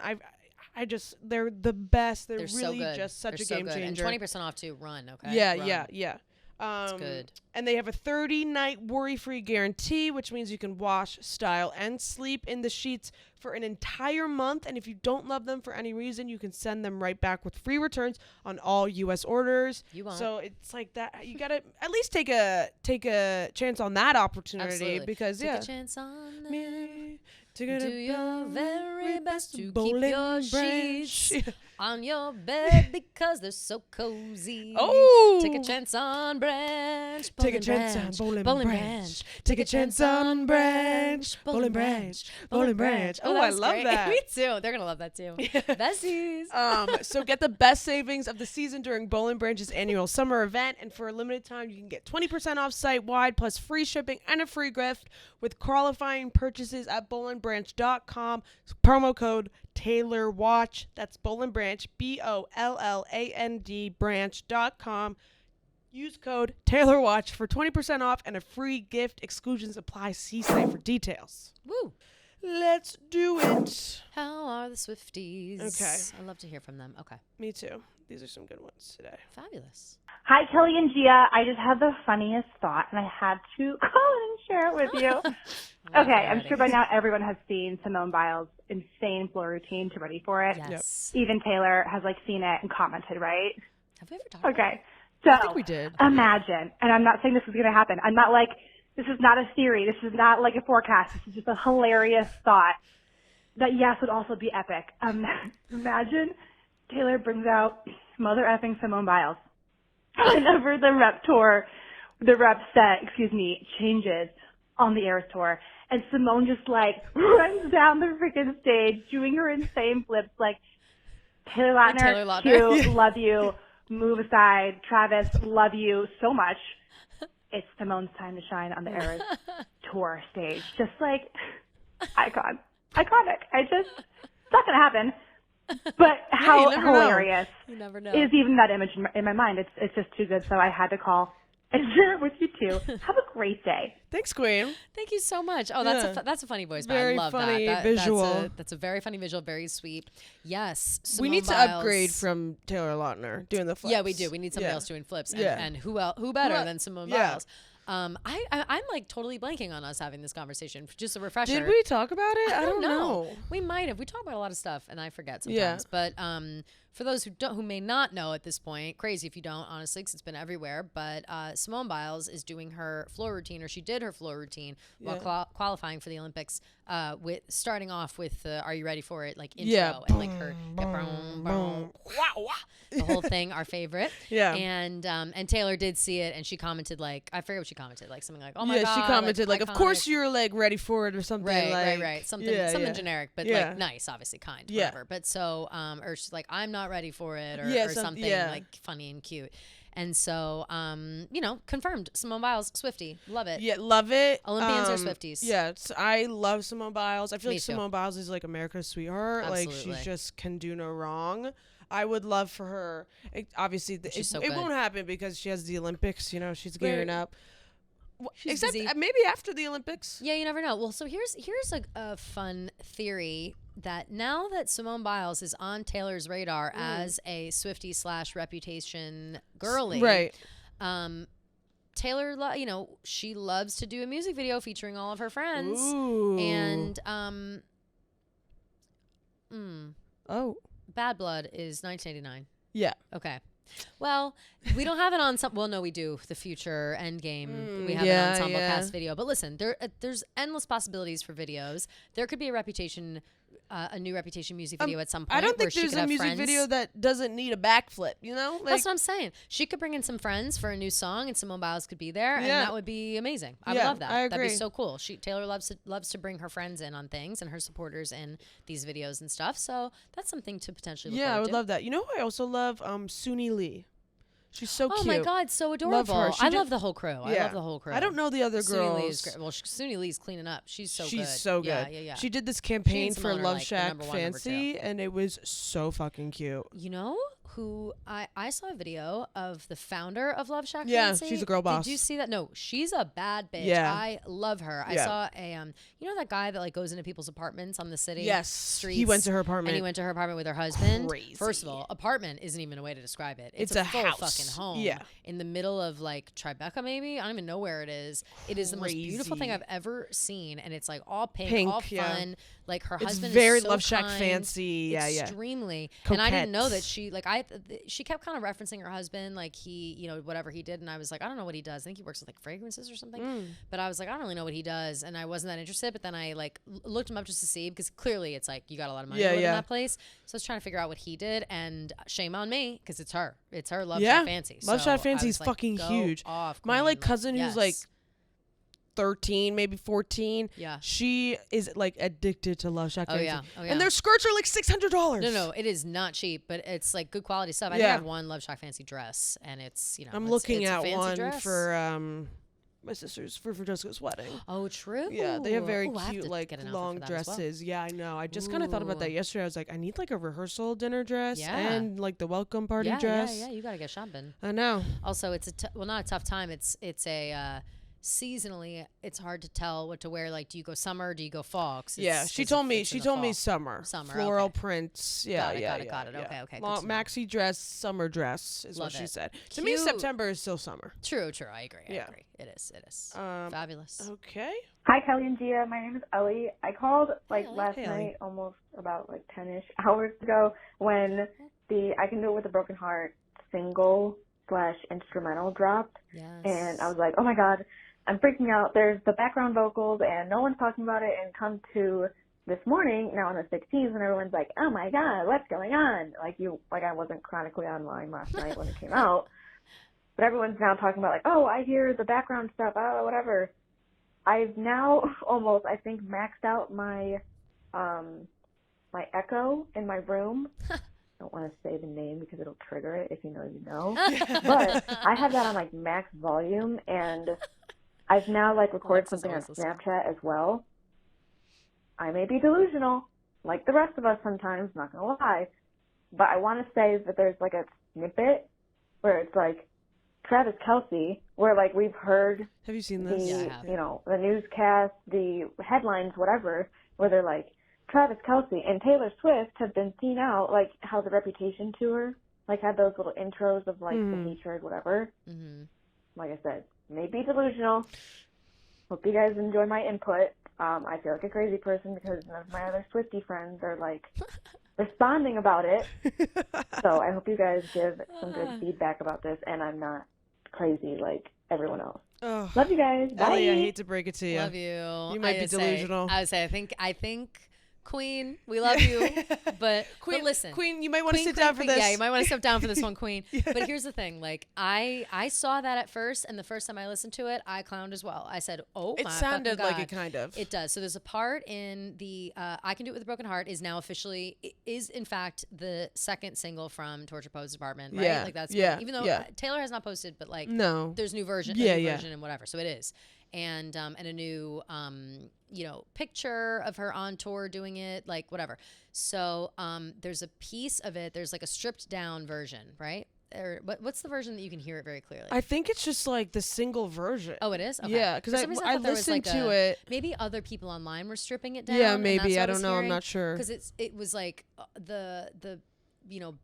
They're the best. They're so really good. just such They're a so game good. changer. And 20% off too. Run, okay? Yeah, Run. yeah. It's good. And they have a 30-night worry-free guarantee, which means you can wash, style, and sleep in the sheets for an entire month. And if you don't love them for any reason, you can send them right back with free returns on all U.S. orders. You won't. So it's like that. You gotta at least take a chance on that opportunity. Absolutely. Because Take a chance on me. Do your very best to keep your sheets on your bed because they're so cozy. Oh! Take a chance on Branch. Take a chance on Bowl and Branch. Take a chance on Branch. Bowl and Branch. Bowl and Branch. Oh, I love that. Me too. They're gonna love that too. Besties. So get the best savings of the season during Bowl and Branch's annual summer event, and for a limited time, you can get 20% off site-wide plus free shipping and a free gift with qualifying purchases at bowlandbranch.com. Promo code TaylorWatch. That's Bowl and Branch, BOLLAND branch.com. Use code TaylorWatch for 20% off and a free gift. Exclusions apply. See site for details. Woo. Let's do it. How are the Swifties? Okay. I love to hear from them. Okay. Me too. These are some good ones today. Fabulous. Hi, Kelly and Gia. I just had the funniest thought, and I had to call in and share it with you. Okay, I'm sure by now everyone has seen Simone Biles' insane floor routine to Ready for It. Yes. Even Taylor has, seen it and commented, right? Have we ever talked about Okay. So I think we did. Imagine, and I'm not saying this is going to happen. I'm not this is not a theory. This is not like a forecast. This is just a hilarious thought that, yes, would also be epic. Imagine Taylor brings out mother effing Simone Biles. Whenever the rep set changes on the Eras tour, and Simone just runs down the freaking stage doing her insane flips Taylor Lautner, cute, love you, move aside, Travis, love you so much. It's Simone's time to shine on the Eras tour stage. Just iconic. It's not going to happen. But how hilarious You never know. is even that image in my mind? It's just too good, so I had to call and share it with you too. Have a great day. Thanks, Queen. Thank you so much. Oh, that's a funny voice. Very I love funny that. visual. That's a very funny visual. Very sweet. Yes. We need to Simone upgrade Biles. from Taylor Lautner doing the flips. Yeah, we do. We need somebody else doing flips. And, Yeah. and who better than Simone Yeah. Biles? I'm totally blanking on us having this conversation. Just a refresher. Did we talk about it? I don't know. know. We might have. We talk about a lot of stuff, and I forget Yeah. sometimes. But for those who may not know at this point, crazy if you don't, honestly, because it's been everywhere. But Simone Biles is doing her floor routine, or she did her floor routine while qualifying for the Olympics. With starting off with the "Are you ready for it?" intro and her the whole thing, our favorite. Yeah. And Taylor did see it, and she commented I forget what she commented, something "Oh my god!" Yeah, she commented of iconic. course you're ready for it or something. Right. Something generic, but Yeah. nice, obviously, kind, Yeah. whatever. But so, or she's "I'm not ready for it," or, Yeah, or something funny and cute. And so, confirmed. Simone Biles, Swiftie, love it. Yeah, love it. Olympians or Swifties? Yeah, I love Simone Biles. I feel Me like too. Simone Biles is America's sweetheart. Absolutely. She just can do no wrong. I would love for her. Obviously, She's so it good. won't happen because she has the Olympics. She's gearing up. She's Except busy. maybe after the Olympics. Yeah, you never know. Well, so here's a fun theory that now that Simone Biles is on Taylor's radar as a Swiftie / reputation girly, right? Taylor, she loves to do a music video featuring all of her friends. Ooh. And Bad Blood is 1989. Yeah. Okay. Well, we don't have it on some. Well, no, we do. The future Endgame. We have an yeah, ensemble yeah. cast video. But listen, there's endless possibilities for videos. There could be a new Reputation music video at some point. I don't where think she there's could a have music friends. video that doesn't need a backflip. You know, like, that's what I'm saying. She could bring in some friends for a new song, and Simone Biles could be there, and Yeah. that would be amazing. I would Yeah, love that. I That'd be agree. so cool. Taylor loves to bring her friends in on things and her supporters in these videos and stuff. So that's something to potentially look yeah, I forward would to. love that. You know who I also love? Suni Lee. She's so cute. Oh my God, so Love adorable. her. She I did- love the whole crew. I Yeah. love the whole crew. I don't know the other Suni Lee girls. is great. Well, Suni Lee's cleaning up. She's so good. She's so good. Yeah. She did this She campaign and for Simone are, Love like, the Shack number one, number Fancy, and it was so fucking cute. You know who I saw a video of the founder of Love Shack Yeah, Fancy? she's a girl boss. Did you see that? No, she's a bad bitch. Yeah. I love her. I Yeah. saw you know that guy that like goes into people's apartments on the city Yes, streets? he went to her And apartment. he went to her apartment with her husband. Crazy. First of all, apartment isn't even a way to describe it. It's a a full house. fucking home. Yeah. In the middle of like Tribeca, maybe. I don't even know where it is. It is the most beautiful thing Crazy. I've ever seen, and it's like all pink, Pink, all yeah. fun. Like her It's husband very is so Love Shack kind, Fancy. Yeah, yeah. extremely. And I didn't know that Coquette. she like she kept kind of referencing her husband, like he, whatever he did, and I was like, I don't know what he does. I think he works with like fragrances or something. But I was like, I don't really know what he does, and I wasn't that interested. But then I like looked him up just to see, because clearly it's like you got a lot of money Yeah, to live yeah. in that place. So I was trying to figure out what he did, and shame on me because it's her Love Yeah. Shack Fancy. Love So Shack I Fancy was is like, fucking go huge. off, My queen. like cousin who's like yes. 13, maybe 14. Yeah. She is like addicted to Love Shack Oh, Fancy. yeah. Oh, yeah. And their skirts are like $600. No, it is not cheap, but it's like good quality stuff. I think Yeah. I have one Love Shack Fancy dress, and it's I'm it's looking a at fancy one dress. for my sister's for Francesco's wedding. Oh, true. Yeah, they have very Ooh, I have cute to like get an outfit long for that as well. dresses. Yeah, I know. I just kind of thought about that Ooh. yesterday. I was like, I need like a rehearsal dinner dress Yeah. and like the welcome party dress. Yeah, you gotta get shopping. I know. Also, it's not a tough time. It's a seasonally, it's hard to tell what to wear. Like, do you go summer? Do you go fall? 'Cause Yeah, it's- she it's told in me. the She told me fall. summer. Summer, Floral okay. prints. Yeah, Got it, yeah, got it, yeah, got it. yeah. Okay, good Long, to know. maxi dress, summer dress is Love what she it. said. To me, Cute. September is still summer. True. I agree. Yeah. I agree. It is. Fabulous. Okay. Hi, Kelly and Gia. My name is Ellie. I called Ellie. last Hey, Ellie. night, almost about 10-ish hours ago, when the I Can Do It With a Broken Heart single/instrumental dropped. Yes. And I was like, oh my God, I'm freaking out. There's the background vocals and no one's talking about it. And come to this morning, now on the 16th, and everyone's like, oh my God, what's going on? Like I wasn't chronically online last night when it came out. But everyone's now talking about like, oh, I hear the background stuff, oh, whatever. I've now almost, I think, maxed out my my echo in my room. I don't want to say the name because it'll trigger it. If you know, you know. But I have that on like max volume, and I've now like recorded Alexa's something on always listening. Snapchat as well. I may be delusional, like the rest of us sometimes, not gonna lie. But I want to say that there's like a snippet where it's like Travis Kelce, where like we've heard Have you seen the this? Yeah, I have. the newscast, the headlines, whatever, where they're like Travis Kelce and Taylor Swift have been seen out, like how the Reputation tour like had those little intros of like the hatred, whatever. Mm-hmm. Like I said, maybe delusional. Hope you guys enjoy my input. I feel like a crazy person because none of my other Swiftie friends are like responding about it. So I hope you guys give some good feedback about this, and I'm not crazy like everyone else. Oh, Love you guys. Bye. Ellie, I hate to break it to you. Love you. You might be delusional. I would say, I think, Queen, we love you, but listen, Queen, you might want to Queen, sit down for Queen, this. Yeah, you might want to sit down for this one, Queen. But here's the thing, like I saw that at first, and the first time I listened to it, I clowned as well. I said, "Oh It my sounded fucking like it God." kind of. It does. So there's a part in the "I Can Do It With a Broken Heart" is now officially is in fact the second single from Torture Poe's Department, right? Yeah, Like that's yeah, even though yeah. Taylor has not posted, but like No. there's new version, Yeah, a new yeah. version and whatever. So it is. And a new picture of her on tour doing it, like whatever. So there's a piece of it. There's like a stripped down version, right? or what's the version that you can hear it very clearly? I think it's just like the single version. Oh, it is? Okay. Yeah, because I listened to it. Maybe other people online were stripping it down. Yeah, and maybe. that's what I don't know. hearing, I'm not sure. because it was like the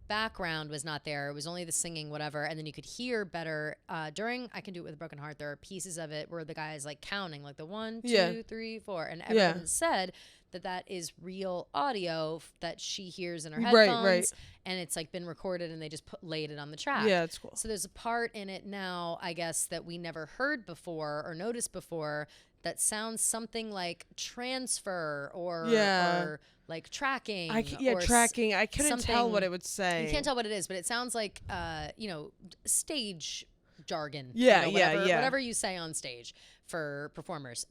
background was not there. It was only the singing, whatever. And then you could hear better during I Can Do It With a Broken Heart. There are pieces of it where the guy is like counting, like the 1, 2, 3, 4. And everyone said that is real audio that she hears in her headphones. Right. And it's like been recorded and they just laid it on the track. Yeah, it's cool. So there's a part in it now, I guess, that we never heard before or noticed before that sounds something like transfer or like tracking. Tracking. I couldn't tell what it would say. You can't tell what it is, but it sounds like, stage jargon. Yeah, whatever you say on stage for performers.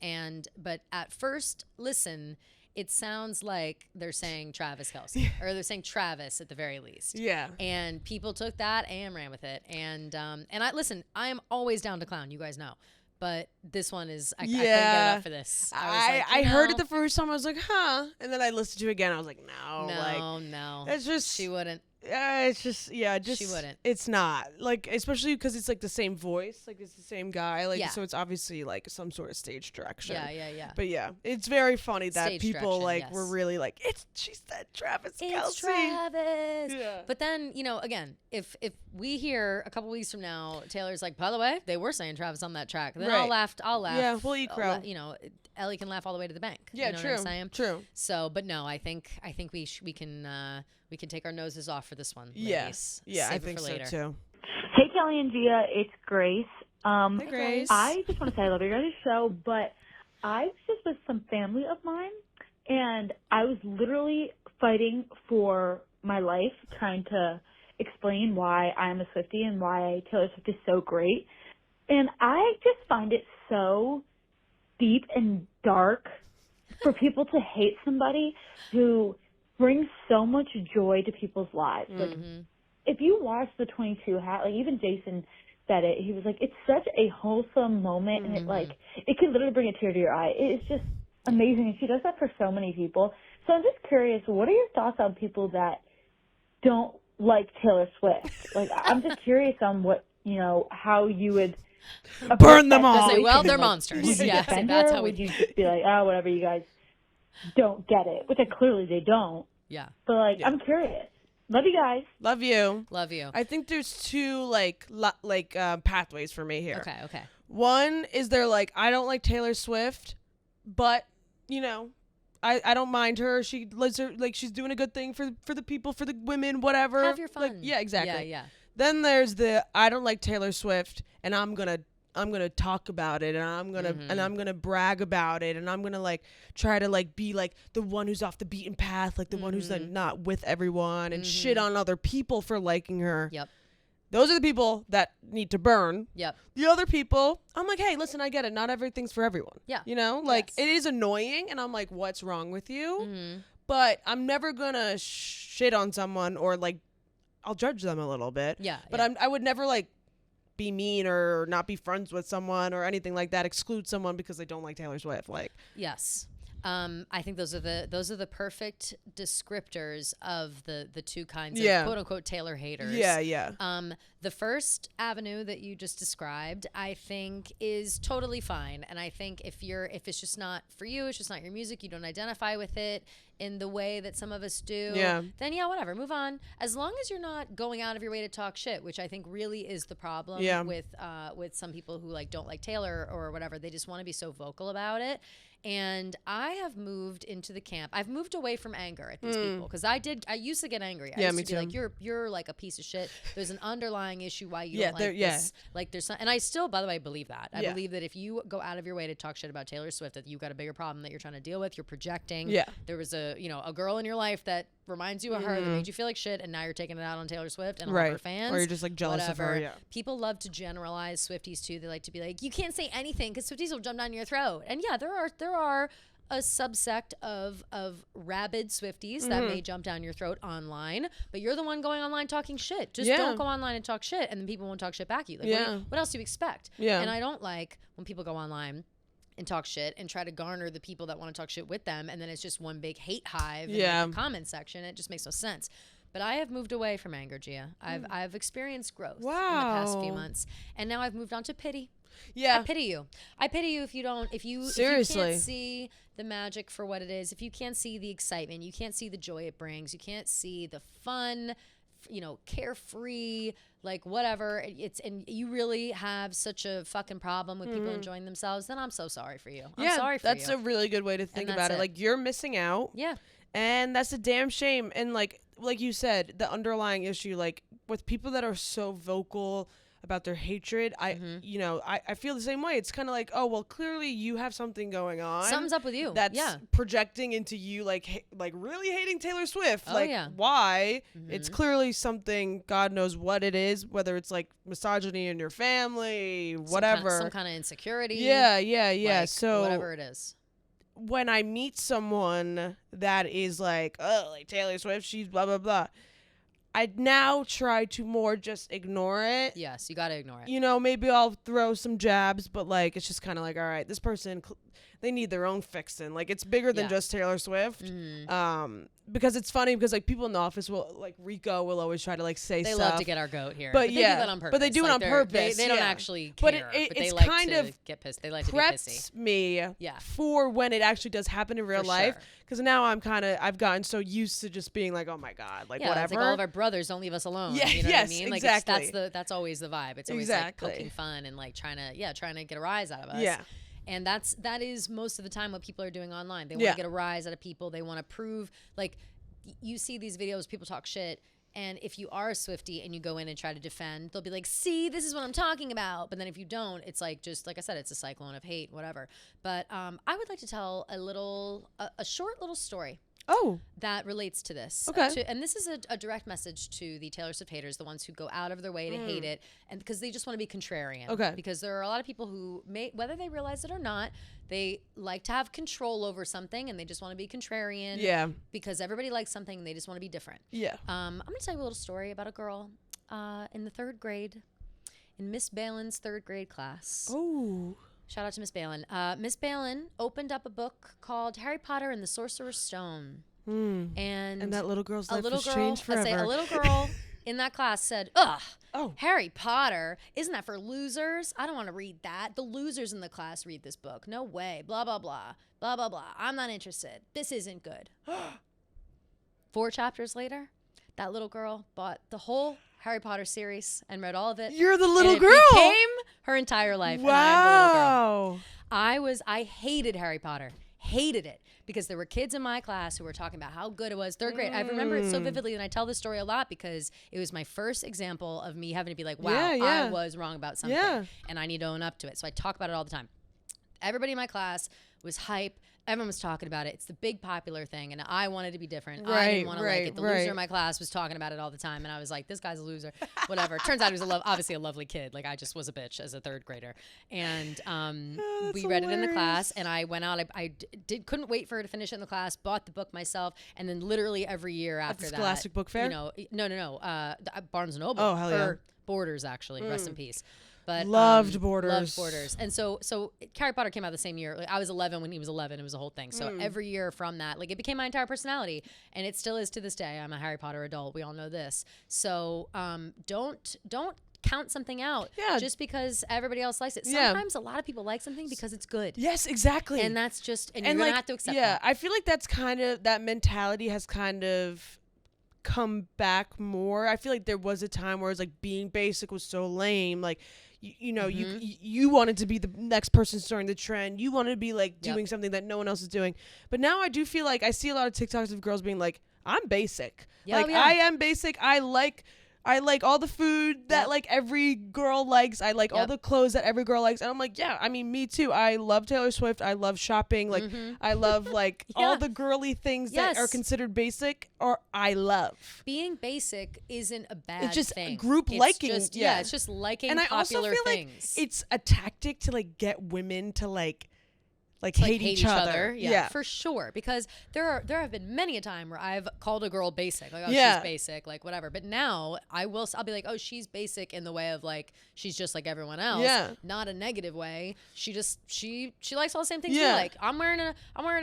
But at first listen, it sounds like they're saying Travis Kelce, or they're saying Travis at the very least. Yeah. And people took that and ran with it. And I am always down to clown. You guys know. But this one is, I couldn't get it up for this. I heard it the first time. I was like, huh. And then I listened to it again. I was like, no. It's just. She wouldn't. It's just, she wouldn't. It's not. Like, especially because it's like the same voice. Like, it's the same guy. Like, so it's obviously like some sort of stage direction. Yeah. But yeah, it's very funny that Stage people direction, were really like, she said Travis Kelce. It's Travis. Yeah. But then, again, if we hear a couple weeks from now, Taylor's like, by the way, they were saying Travis on that track. Then I'll laugh. Yeah, we'll eat crow. Ellie can laugh all the way to the bank. Yeah, you know true. What I'm saying? True. So, but no, I think we can take our noses off for this one. Ladies. Yeah, Save I think for so later. too. Hey, Kelly and Gia, it's Grace. Hey, Grace. I just want to say I love your guys' show, but I was just with some family of mine, and I was literally fighting for my life, trying to explain why I'm a Swiftie and why Taylor Swift is so great. And I just find it so deep and dark for people to hate somebody who brings so much joy to people's lives. Like, if you watch the 22 hat, like even Jason said it, he was like, it's such a wholesome moment, and it can literally bring a tear to your eye. It's just amazing, and she does that for so many people. So I'm just curious, what are your thoughts on people that don't like Taylor Swift? Like, I'm just curious on what, how you would burn them all. Say, well, they're monsters. Would you defend that's her? how Would you just be like, oh, whatever, you guys don't get it, which clearly they don't. Yeah. But I'm curious. Love you guys. Love you. Love you. I think there's two pathways for me here. Okay. One is they're like, I don't like Taylor Swift, but I don't mind her. She lives her, like, she's doing a good thing for the people, for the women, whatever. Have your fun. Like, yeah, exactly. Yeah. Then there's the I don't like Taylor Swift, and I'm gonna talk about it, and I'm gonna brag about it, and I'm gonna like try to like be like the one who's off the beaten path, like the one who's like not with everyone, and shit on other people for liking her. Yep. Those are the people that need to burn. Yep. The other people, I'm like, hey, listen, I get it. Not everything's for everyone. Yeah. It is annoying, and I'm like, what's wrong with you? But I'm never gonna shit on someone, or like, I'll judge them a little bit. Yeah. But I would never like be mean or not be friends with someone or anything like that. Exclude someone because they don't like Taylor Swift. Like, yes. I think those are the perfect descriptors of the two kinds of quote unquote Taylor haters. Yeah. The first avenue that you just described, I think, is totally fine. And I think if it's just not for you, it's just not your music, you don't identify with it in the way that some of us do, then whatever, move on. As long as you're not going out of your way to talk shit, which I think really is the problem with some people who like don't like Taylor or whatever. They just want to be so vocal about it. And I have moved into the camp. I've moved away from anger at these people, because I used to get angry. I used to be like, you're like a piece of shit. There's an underlying issue why you don't like this. Like there's some, and I still, by the way, believe that. I believe that if you go out of your way to talk shit about Taylor Swift, that you've got a bigger problem that you're trying to deal with. You're projecting. Yeah. There was a girl in your life that reminds you of her, that made you feel like shit, and now you're taking it out on Taylor Swift and all of her fans. Or you're just like jealous of her. Yeah. People love to generalize Swifties too. They like to be like, you can't say anything because Swifties will jump down your throat. And yeah, there are a subsect of rabid Swifties that may jump down your throat online, but you're the one going online talking shit. Just don't go online and talk shit, and then people won't talk shit back at you. Like, what else do you expect? Yeah. And I don't like when people go online and talk shit and try to garner the people that want to talk shit with them, and then it's just one big hate hive in the comment section. It just makes no sense. But I have moved away from anger, Gia. I've experienced growth in the Wow. past few months, and now I've moved on to pity. Yeah. I pity you. I pity you if you Seriously. can't see the magic for what it is, if you can't see the excitement, you can't see the joy it brings, you can't see the fun, carefree, like whatever and you really have such a fucking problem with people enjoying themselves, then I'm so sorry for you. I'm sorry for you. That's a really good way to think about it. Like, you're missing out. Yeah. And that's a damn shame. And like you said, the underlying issue, like with people that are so vocal about their hatred, I feel the same way. It's kind of like, oh, well, clearly you have something going on. Something's up with you. That's projecting into you, like really hating Taylor Swift. Oh, like, yeah. why? It's clearly something, God knows what it is, whether it's like misogyny in your family, whatever. Some kind of insecurity. Yeah. Like, So whatever it is. when I meet someone that is like, oh, like Taylor Swift, she's blah, blah, blah, I now try to more just ignore it. Yes, you got to ignore it. Maybe I'll throw some jabs, but like, it's just kind of like, all right, this person, they need their own fixing. Like, it's bigger than just Taylor Swift. Because it's funny because like people in the office will, like Rico will always try to like say they stuff. love to get our goat here. But they do that on purpose. But they do it on purpose. They don't actually care. But they it's like kind to of get pissed. They like to be pissy. preps me for when it actually does happen in real life. Because now I've gotten so used to just being like, oh my God, like whatever. It's like all of our brothers don't leave us alone. Yeah, you know what I mean? Like exactly. that's always the vibe. It's always like poking fun and like trying to get a rise out of us. Yeah. And that is most of the time what people are doing online. They want to get a rise out of people. They want to prove, like, you see these videos, people talk shit, and if you are a Swiftie and you go in and try to defend, they'll be like, see, this is what I'm talking about. But then if you don't, it's like, just like I said, it's a cyclone of hate, whatever. But I would like to tell a short little story. Oh. That relates to this. Okay. And this is a direct message to the Taylor Swift haters, the ones who go out of their way to hate it, and because they just want to be contrarian. Okay. Because there are a lot of people who whether they realize it or not, they like to have control over something, and they just want to be contrarian. Yeah. Because everybody likes something, and they just want to be different. Yeah. I'm going to tell you a little story about a girl in the 3rd grade, in Miss Balin's 3rd grade class. Oh. Shout out to Miss Balin. Miss Balin opened up a book called Harry Potter and the Sorcerer's Stone. And that little girl's life was changed forever. A little girl in that class said, ugh, Harry Potter, isn't that for losers? I don't want to read that. The losers in the class read this book. No way. Blah, blah, blah. Blah, blah, blah. I'm not interested. This isn't good. 4 chapters later, that little girl bought the whole Harry Potter series and read all of it. You're the little girl. It became her entire life. Wow. And I'm the little girl. I hated Harry Potter. Hated it. Because there were kids in my class who were talking about how good it was. 3rd grade. I remember it so vividly, and I tell this story a lot because it was my first example of me having to be like, wow, I was wrong about something. Yeah. And I need to own up to it. So I talk about it all the time. Everybody in my class was hype. Everyone was talking about it. It's the big popular thing, and I wanted to be different. I didn't want to like it. The loser in my class was talking about it all the time, and I was like, this guy's a loser. Whatever. Turns out he was obviously a lovely kid. Like, I just was a bitch as a 3rd grader. And we read it in the class, and I went out. I couldn't wait for her to finish it in the class, bought the book myself, and then literally every year after that. Scholastic Book Fair? No. Barnes & Noble. Oh, hell yeah. Or Borders, actually. Rest in peace. But loved Borders. Loved Borders. And so Harry Potter came out the same year. Like, I was 11 when he was 11. It was a whole thing. So every year from that, like, it became my entire personality, and it still is to this day. I'm a Harry Potter adult. We all know this. So don't count something out just because everybody else likes it. Sometimes a lot of people like something because it's good. Yes, exactly. And that's just you're gonna have to accept that. Yeah, I feel like that's kind of that mentality has kind of come back more. I feel like there was a time where it's like being basic was so lame. Like, you wanted to be the next person starting the trend. You wanted to be like doing something that no one else is doing. But now I do feel like I see a lot of TikToks of girls being like, I'm basic. I am basic. I like all the food that like every girl likes. I like all the clothes that every girl likes. And I'm like, yeah, I mean, me too. I love Taylor Swift. I love shopping. Like, I love like all the girly things that are considered basic or I love. Being basic isn't a bad it's just thing. Group it's liking. Just, it's just liking and popular I also feel things. like it's a tactic to like get women to like like hate each other. Yeah, for sure. Because there have been many a time where I've called a girl basic, like, oh, Yeah. she's basic, like whatever. But now I'll be like, oh, she's basic in the way of like she's just like everyone else. Yeah. Not a negative way. She likes all the same things Yeah. we like. I'm wearing an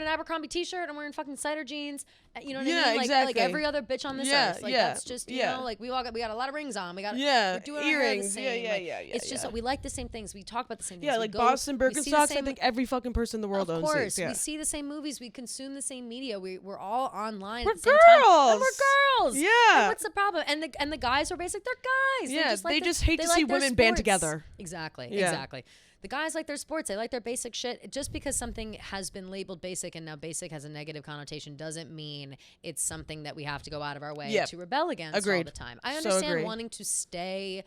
Abercrombie t-shirt. I'm wearing fucking cider jeans. You know what Yeah, I mean? Like, exactly. like every other bitch on this Yeah, earth. Like yeah, that's just, you yeah. know, like we got a lot of rings on. We got Yeah, we're doing our hair earrings. the Yeah, same. yeah, Like, yeah, it's just that we like the same things. We talk about the same things. Yeah, We like go- Boston we see the Birkenstocks. I same- think every fucking person in the world of owns course, these. Yeah. we see the same movies. We consume the same media. We're all online. We're at the same time. girls. And we're girls. Yeah. And what's the problem? And the guys are basic. They're guys. Yeah, like they their- just hate they to like see their women band sports. together. Exactly. Yeah. Exactly. The guys like their sports. They like their basic shit. Just because something has been labeled basic and now basic has a negative connotation doesn't mean it's something that we have to go out of our way Yep. to rebel against all Agreed. the time. I So understand agree. wanting to stay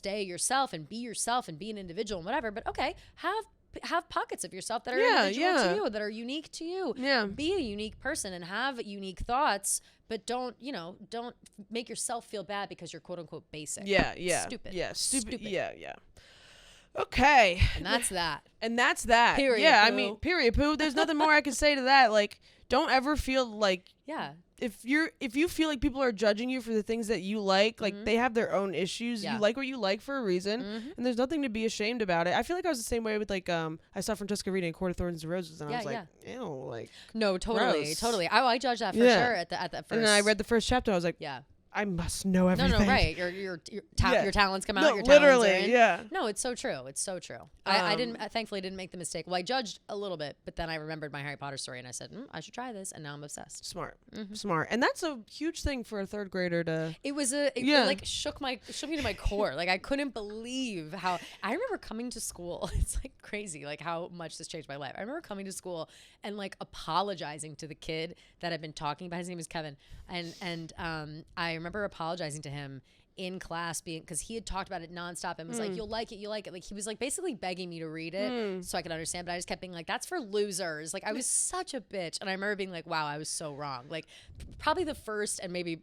yourself and be an individual and whatever, but okay, have pockets of yourself that are individual to you, that are unique to you. Yeah. Be a unique person and have unique thoughts, but don't make yourself feel bad because you're quote unquote basic. Yeah, yeah. Stupid. Yeah, stupid. Stupid. Yeah, yeah. Okay. And that's that. And that's that. Period, Yeah, I poo. mean, period, poo. There's nothing more I can say to that. Like, don't ever feel like Yeah. if you feel like people are judging you for the things that you like they have their own issues. Yeah. You like what you like for a reason, and there's nothing to be ashamed about it. I feel like I was the same way with like I saw Francesca reading Court of Thorns and Roses, and I was like, ew, like No, totally, gross. totally. I judge that for Yeah. sure at the first. And then I read the first chapter. I was like, Yeah. I must know everything. No, right. Your Yeah. talents come out. No, your literally, talents are in. yeah. No, it's so true. It's so true. I thankfully didn't make the mistake. Well, I judged a little bit, but then I remembered my Harry Potter story and I said, I should try this, and now I'm obsessed. Smart, smart, and that's a huge thing for a third grader to. It like shook me to my core. Like I couldn't believe how I remember coming to school. It's like crazy, like how much this changed my life. I remember coming to school and like apologizing to the kid that I've been talking about. His name is Kevin, and I remember apologizing to him in class because he had talked about it nonstop and was like, you'll like it. Like he was like basically begging me to read it so I could understand, but I just kept being like, that's for losers. Like I was such a bitch. And I remember being like, wow, I was so wrong. Like probably the first and maybe,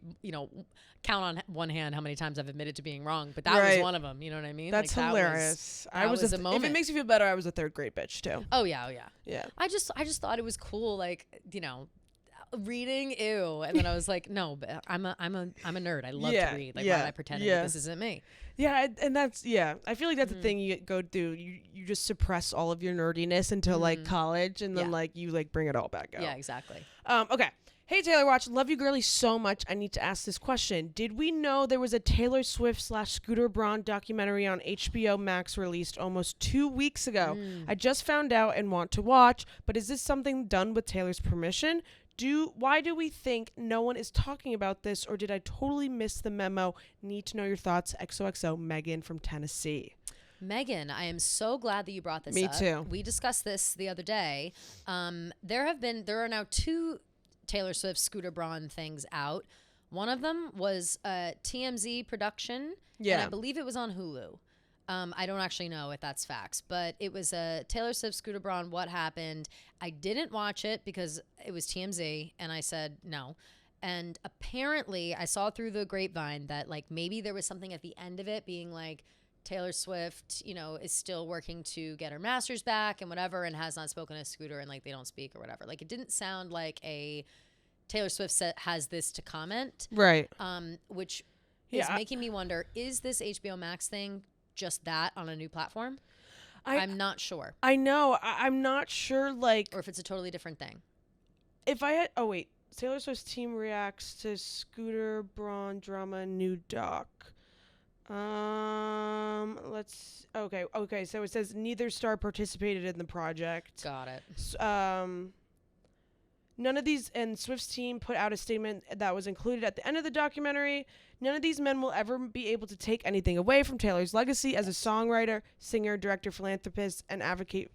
count on one hand how many times I've admitted to being wrong, but that was one of them. You know what I mean? That's like, hilarious. That was a if moment. it makes you feel better, I was a third grade bitch too. Oh yeah. Yeah. I just thought it was cool. Like, reading, ew. And then I was like, no, but I'm a nerd. I love to read. Like, why am I pretending that this isn't me? Yeah, and that's I feel like that's the thing you go through. You just suppress all of your nerdiness until like college, and then like you like bring it all back out. Yeah, exactly. Okay. Hey Taylor Watch, love you girly so much. I need to ask this question. Did we know there was a Taylor Swift / Scooter Braun documentary on HBO Max released almost 2 weeks ago? I just found out and want to watch, but is this something done with Taylor's permission? Why do we think no one is talking about this, or did I totally miss the memo? Need to know your thoughts. XOXO, Megan from Tennessee. Megan, I am so glad that you brought this up. Me too. We discussed this the other day. There are now 2 Taylor Swift Scooter Braun things out. One of them was a TMZ production, and I believe it was on Hulu. I don't actually know if that's facts, but it was a Taylor Swift Scooter Braun What Happened. I didn't watch it because it was TMZ, and I said no. And apparently I saw through the grapevine that like maybe there was something at the end of it being like Taylor Swift, is still working to get her masters back and whatever, and has not spoken to Scooter, and like they don't speak or whatever. Like it didn't sound like a Taylor Swift has this to comment. Right. Which is making me wonder, is this HBO Max thing just that on a new platform? I'm not sure. I know. I'm not sure, like... Or if it's a totally different thing. If I had... Oh, wait. Taylor Swift's team reacts to Scooter Braun drama new doc. Let's... Okay, so it says neither star participated in the project. Got it. None of these... And Swift's team put out a statement that was included at the end of the documentary. None of these men will ever be able to take anything away from Taylor's legacy as a songwriter, singer, director, philanthropist, and advocate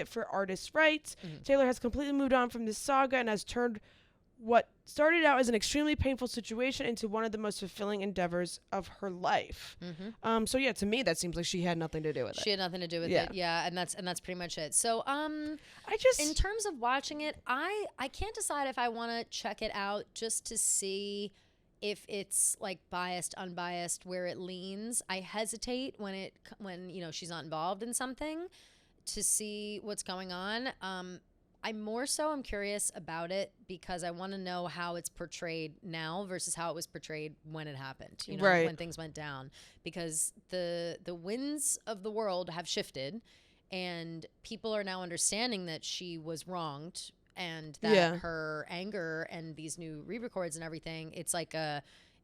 for artists' rights. Taylor has completely moved on from this saga and has turned what started out as an extremely painful situation into one of the most fulfilling endeavors of her life. So yeah, to me that seems like she had nothing to do with it. She had nothing to do with it. Yeah, and that's pretty much it. So I just, in terms of watching it, I can't decide if I want to check it out just to see if it's like biased, unbiased, where it leans. I hesitate when she's not involved in something to see what's going on. I more so am curious about it because I want to know how it's portrayed now versus how it was portrayed when it happened, you know, when things went down, because the winds of the world have shifted and people are now understanding that she was wronged and that her anger and these new re-records and everything, it's like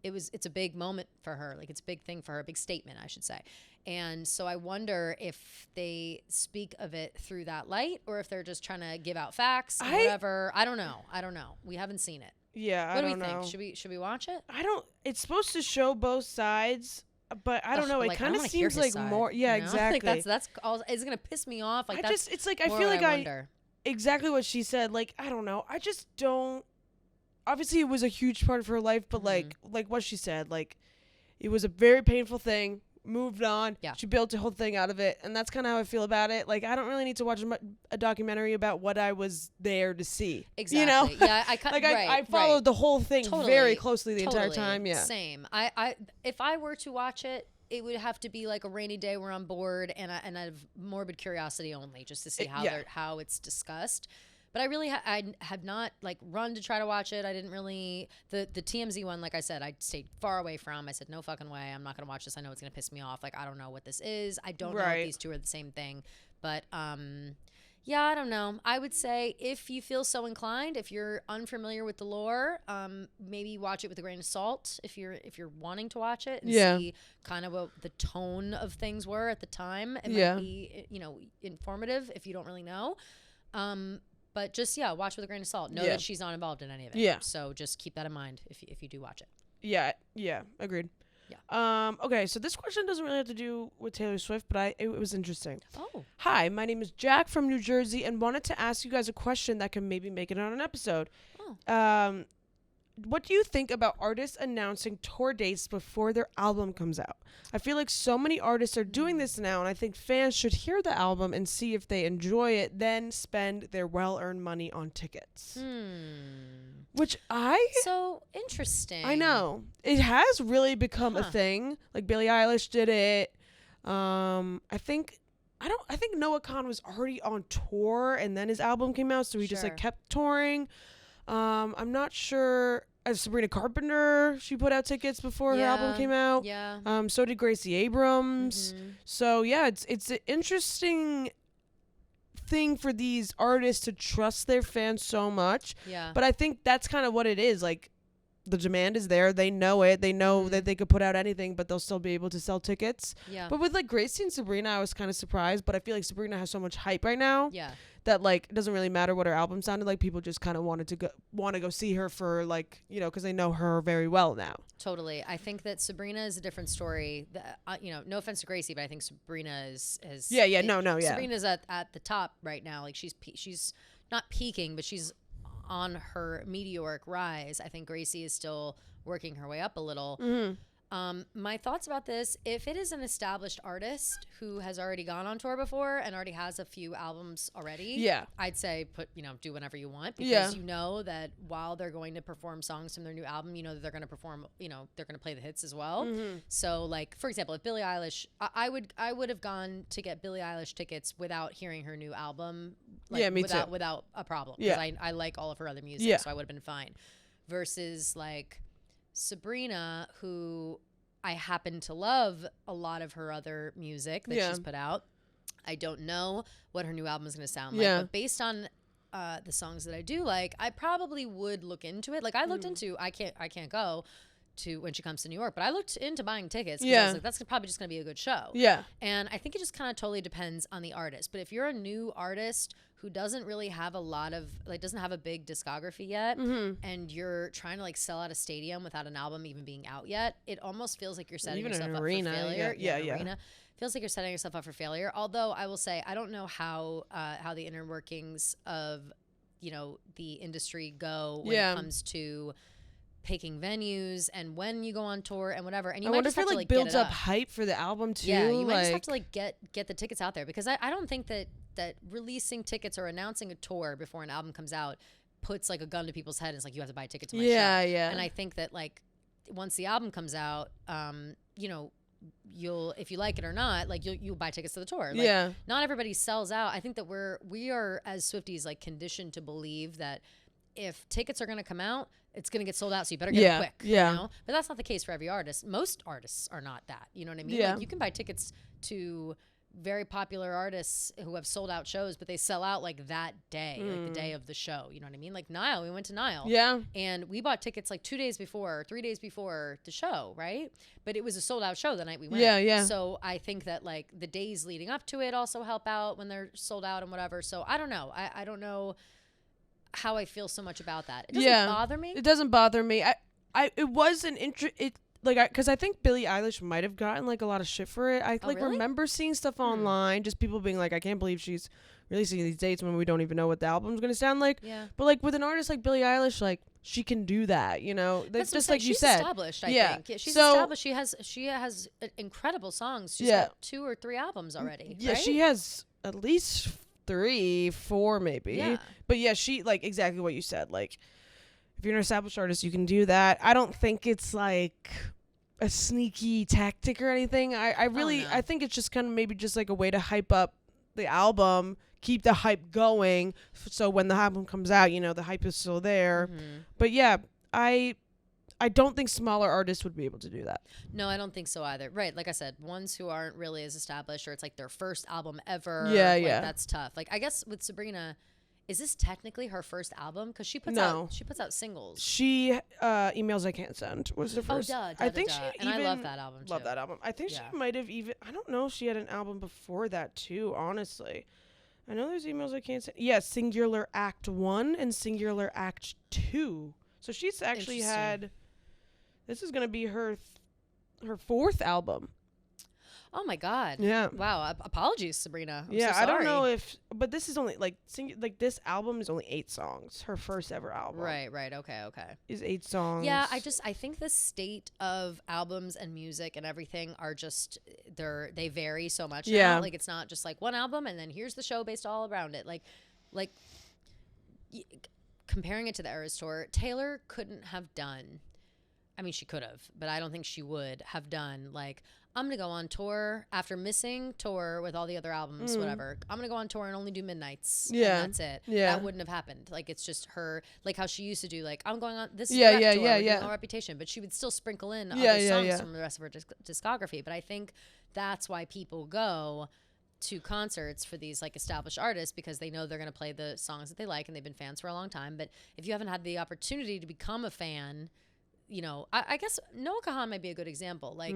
it's a big moment for her. Like, it's a big thing for her, a big statement, I should say. And so I wonder if they speak of it through that light or if they're just trying to give out facts and whatever. I don't know. We haven't seen it. Yeah, what do we think? Should we watch it? It's supposed to show both sides, but I don't know. It kind of seems like more. Yeah, you know? exactly. Like that's all. It's gonna piss me off. Like, it's like I feel like exactly what she said. Like, I don't know. I just don't. Obviously, it was a huge part of her life, but like what she said, like, it was a very painful thing. Moved on. Yeah. She built a whole thing out of it, and that's kind of how I feel about it. Like, I don't really need to watch a documentary about what I was there to see. Exactly. You know? Yeah, I followed the whole thing very closely the entire time. Yeah. Same. I if I were to watch it, it would have to be like a rainy day. We're on board, and I have morbid curiosity only, just to see how it's discussed. But I really I have not like run to try to watch it. I didn't really the TMZ one, like I said, I stayed far away from. I said, no fucking way, I'm not gonna watch this. I know it's gonna piss me off. Like, I don't know what this is. I don't know if these two are the same thing. But yeah, I don't know. I would say if you feel so inclined, if you're unfamiliar with the lore, maybe watch it with a grain of salt. If you're wanting to watch it and see kind of what the tone of things were at the time, it might be, you know, informative if you don't really know. But just, watch with a grain of salt. Know that she's not involved in any of it. Yeah. So just keep that in mind if you do watch it. Yeah, agreed. Yeah. Okay, so this question doesn't really have to do with Taylor Swift, but it was interesting. Oh. Hi, my name is Jack from New Jersey and wanted to ask you guys a question that can maybe make it on an episode. Oh. What do you think about artists announcing tour dates before their album comes out? I feel like so many artists are doing this now, and I think fans should hear the album and see if they enjoy it, then spend their well-earned money on tickets. So interesting. I know. It has really become a thing. Like, Billie Eilish did it. I think Noah Khan was already on tour, and then his album came out, so he just like kept touring. I'm not sure. Sabrina Carpenter, she put out tickets before her album came out. Yeah. So did Gracie Abrams. Mm-hmm. So yeah, it's an interesting thing for these artists to trust their fans so much. Yeah. But I think that's kind of what it is. Like, the demand is there. They know it. They know that they could put out anything, but they'll still be able to sell tickets. Yeah. But with like Gracie and Sabrina, I was kind of surprised. But I feel like Sabrina has so much hype right now. Yeah. That like it doesn't really matter what her album sounded like. People just kind of want to go see her for, like, you know, because they know her very well now. Totally. I think that Sabrina is a different story. You know, no offense to Gracie, but I think Sabrina is Sabrina's at the top right now. Like, she's not peaking, but she's on her meteoric rise. I think Gracie is still working her way up a little. Mm-hmm. My thoughts about this: if it is an established artist who has already gone on tour before and already has a few albums already, I'd say do whatever you want, because you know that while they're going to perform songs from their new album, you know that they're going to perform, they're going to play the hits as well. Mm-hmm. So, like, for example, if Billie Eilish, I would have gone to get Billie Eilish tickets without hearing her new album. Like, me too. Without a problem, because I like all of her other music, so I would have been fine. Versus like Sabrina, who I happen to love a lot of her other music that she's put out. I don't know what her new album is going to sound like, but based on the songs that I do like, I probably would look into it. Like, I looked into I can't go to when she comes to New York, but I looked into buying tickets because I was like, that's probably just going to be a good show. Yeah. And I think it just kind of totally depends on the artist. But if you're a new artist who doesn't really have a lot of, like, doesn't have a big discography yet, and you're trying to like sell out a stadium without an album even being out yet, it almost feels like you're setting yourself up for failure. Arena. Feels like you're setting yourself up for failure. Although I will say, I don't know how the inner workings of, the industry go when it comes to picking venues and when you go on tour and whatever. And you might just have to like builds up hype for the album too. Yeah, you might just have to like get the tickets out there, because I don't think that releasing tickets or announcing a tour before an album comes out puts like a gun to people's head and it's like, you have to buy a ticket to my show. Yeah. And I think that like once the album comes out, if you like it or not, like you'll buy tickets to the tour. Like, yeah. Not everybody sells out. I think that we are as Swifties like conditioned to believe that if tickets are going to come out, it's going to get sold out. So you better get it quick. Yeah. You know? But that's not the case for every artist. Most artists are not that. You know what I mean? Yeah. Like you can buy tickets to very popular artists who have sold out shows, but they sell out like that day, like the day of the show. You know what I mean? Like Nile, we went to Nile. Yeah. And we bought tickets like 2 days before, 3 days before the show, right? But it was a sold out show the night we went. Yeah. So I think that like the days leading up to it also help out when they're sold out and whatever. So I don't know. I don't know how I feel so much about that. It doesn't bother me. It doesn't bother me. It was an because I think Billie Eilish might have gotten like a lot of shit for it. I really? remember seeing stuff online, just people being like, I can't believe she's releasing these dates when we don't even know what the album's gonna sound like. Yeah. But like with an artist like Billie Eilish, like she can do that, you know. That's just like you she's said. Established, I think. Yeah, she's so, established. She has incredible songs. She's got 2 or 3 albums already. Yeah, right? she has at least 3, 4 maybe. Yeah. But yeah, she like exactly what you said. Like if you're an established artist, you can do that. I don't think it's like a sneaky tactic or anything. I really I think it's just kind of maybe just like a way to hype up the album, keep the hype going, so when the album comes out, you know, the hype is still there. But yeah, I don't think smaller artists would be able to do that. No, I don't think so either. Right, like I said, ones who aren't really as established, or it's like their first album ever. Yeah, like, yeah. That's tough. Like I guess with Sabrina, is this technically her first album? Because she puts out singles. She Emails I Can't Send was the first. I think she even I love that album too. Love that album. I think she might have even. I don't know if she had an album before that too. Honestly, I know there's Emails I Can't Send. Yeah, Singular Act 1 and Singular Act 2. So she's actually had. This is gonna be her 4th album. Oh my God. Yeah. Wow. Apologies, Sabrina. I'm so I don't sorry. know if, but this is only like this album is only 8 songs. Her first ever album. Right. Okay. Is 8 songs. Yeah. I think the state of albums and music and everything are just they vary so much. Yeah. Now. Like it's not just like one album and then here's the show based all around it. Comparing it to the Eras Tour, Taylor couldn't have done. I mean, she could have, but I don't think she would have done like, I'm going to go on tour after missing tour with all the other albums, whatever. I'm going to go on tour and only do midnights. Yeah. And that's it. Yeah. That wouldn't have happened. Like, it's just her, like how she used to do, like, I'm going on this Yeah, rep yeah, tour. yeah, We're doing yeah. all Reputation, but she would still sprinkle in Yeah, other yeah, songs yeah. from the rest of her discography. But I think that's why people go to concerts for these like established artists, because they know they're going to play the songs that they like and they've been fans for a long time. But if you haven't had the opportunity to become a fan, you know, I guess Noah Kahan might be a good example. Like,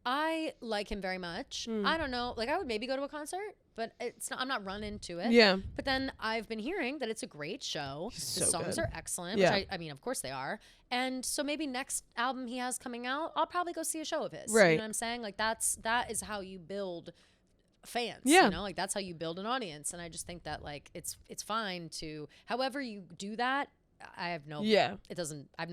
I like him very much. I don't know. Like, I would maybe go to a concert, but I'm not running to it. Yeah. But then I've been hearing that it's a great show. The so songs good. are excellent, Yeah. which I mean, of course they are. And so maybe next album he has coming out, I'll probably go see a show of his. Right. You know what I'm saying? Like, that is how you build fans. Yeah. You know, like that's how you build an audience. And I just think that like it's fine to, however you do that, I have no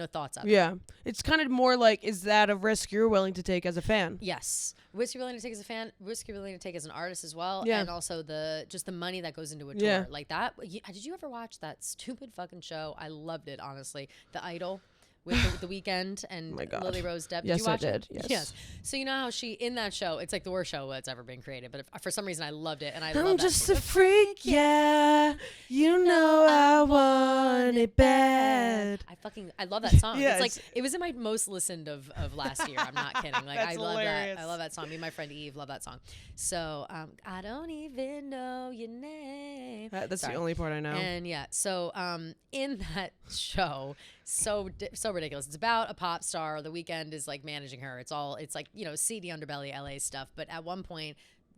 thoughts on it. Yeah. It's kind of more like, is that a risk you're willing to take as a fan? Yes. Risk you're willing to take as a fan, risk you're willing to take as an artist as well. Yeah. And also the money that goes into a tour. Yeah. Like that. Did you ever watch that stupid fucking show? I loved it, honestly. The Idol with the Weeknd and my God. Lily Rose Depp. Yes, did you watch I did. it? Yes. So you know how she, in that show, it's like the worst show that's ever been created. But for some reason I loved it. And I love I'm that. just a freak, yeah. You know I want it bad. I love that song. Yes. It's like it was in my most listened of last year. I'm not kidding. Like That's I love hilarious. that. I love that song. Me and my friend Eve love that song. So I don't even know your name. That's Sorry. the only part I know. And yeah, so in that show, so ridiculous. It's about a pop star. The Weeknd is like managing her. It's like, you know, seedy underbelly LA stuff. But at one point,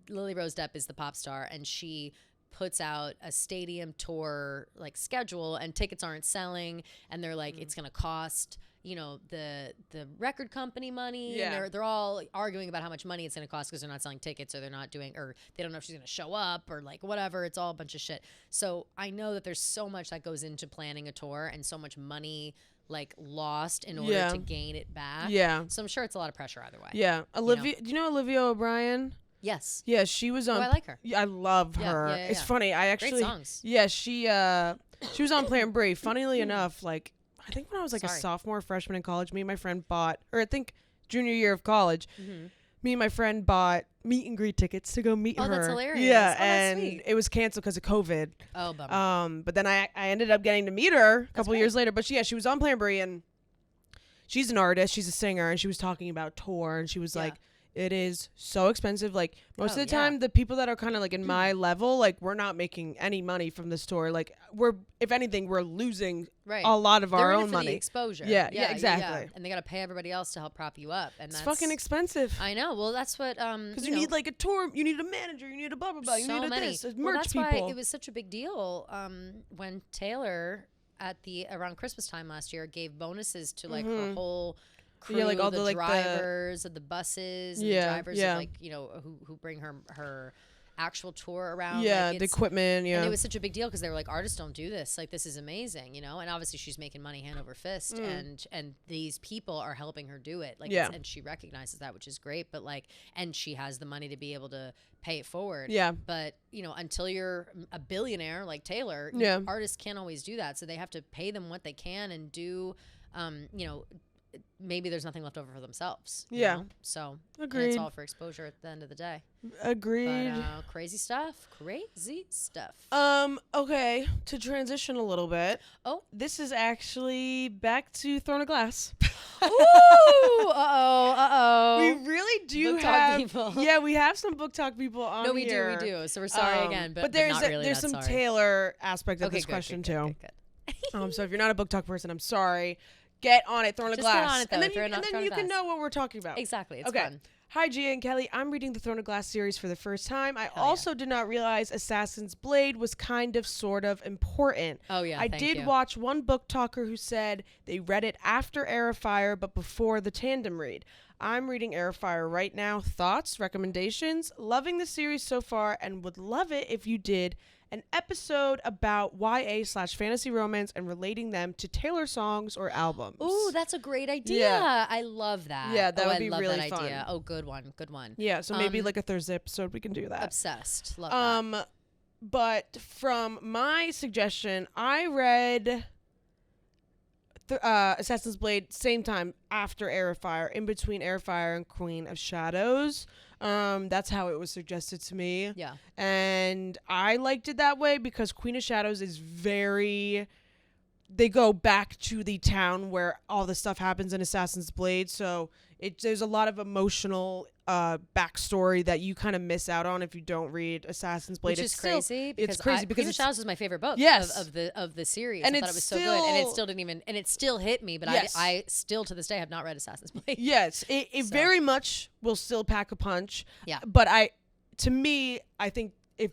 Lily Rose Depp is the pop star, and she puts out a stadium tour like schedule, and tickets aren't selling, and they're like, it's gonna cost, you know, the record company money. Yeah. And they're all arguing about how much money it's gonna cost because they're not selling tickets, or they're not doing, or they don't know if she's gonna show up, or like whatever. It's all a bunch of shit. So I know that there's so much that goes into planning a tour, and so much money like lost in order to gain it back. Yeah. So I'm sure it's a lot of pressure either way. Yeah. Olivia, do you know Olivia O'Brien? Yes. Yeah, she was on. Oh, I like her. Yeah, I love her. Yeah, it's yeah. funny. I actually. Great songs. Yeah, she was on Plan Brave. Funnily enough, like I think when I was like a Sorry. sophomore, freshman in college, me and my friend bought, or I think junior year of college, me and my friend bought meet and greet tickets to go meet her. Oh, that's hilarious. Yeah, Oh, that's and sweet. it was canceled because of COVID. Oh, bummer. But then I ended up getting to meet her a couple years later. But she was on Planbury, and she's an artist. She's a singer, and she was talking about tour, and she was like, it is so expensive. Like most of the time, the people that are kind of like in my level, like we're not making any money from this tour. Like if anything, we're losing a lot of our own money. The exposure. Yeah, exactly. And they got to pay everybody else to help prop you up, and it's fucking expensive. I know. Well, that's what because you need like a tour, you need a manager, you need a blah blah blah, you need a this, merch that's people. Why it was such a big deal when Taylor around Christmas time last year gave bonuses to like her whole crew, like all the drivers of the buses, and the drivers of like who bring her actual tour around. Yeah, the equipment. Yeah, and it was such a big deal because they were like, artists don't do this. Like, this is amazing, And obviously she's making money hand over fist, and these people are helping her do it. Like, and she recognizes that, which is great. But like, and she has the money to be able to pay it forward. Yeah. But until you're a billionaire like Taylor, artists can't always do that. So they have to pay them what they can and do. Maybe there's nothing left over for themselves. You know? So agreed. It's all for exposure at the end of the day. Agreed. But, crazy stuff. Okay. To transition a little bit. Oh, this is actually back to Throne of Glass. Ooh. Uh-oh. We really do book have. People. Yeah, we have some book talk people on No, we here. do. So we're sorry again, but there's not really there's some sorry. Taylor aspect of this question too. Good. So if you're not a book talk person, I'm sorry. Get on it, Throne of Glass. Get on it, though, and then you can know what we're talking about. Exactly. It's fun. Hi, Gia and Kelly. I'm reading the Throne of Glass series for the first time. I also did not realize Assassin's Blade was kind of sort of important. Oh, yeah. I did watch one book talker who said they read it after Heir of Fire, but before the tandem read. I'm reading Heir of Fire right now. Thoughts, recommendations? Loving the series so far and would love it if you did an episode about YA/fantasy romance and relating them to Taylor songs or albums. Ooh, that's a great idea. Yeah. I love that. Yeah, that would I be love really that fun. idea. Oh, good one. Yeah, so maybe like a Thursday episode we can do that. Obsessed. Love that. But from my suggestion, I read Assassin's Blade same time after Heir of Fire, in between Heir of Fire and Queen of Shadows. That's how it was suggested to me. Yeah. And I liked it that way because Queen of Shadows is they go back to the town where all the stuff happens in Assassin's Blade. So there's a lot of emotional backstory that you kind of miss out on if you don't read Assassin's Blade. Which is crazy. It's crazy because Queen of Shadows is my favorite book of the series. And I thought it was so good. And it still didn't even, and it still hit me, but I still to this day have not read Assassin's Blade. Yes. It very much will still pack a punch. Yeah. But I think if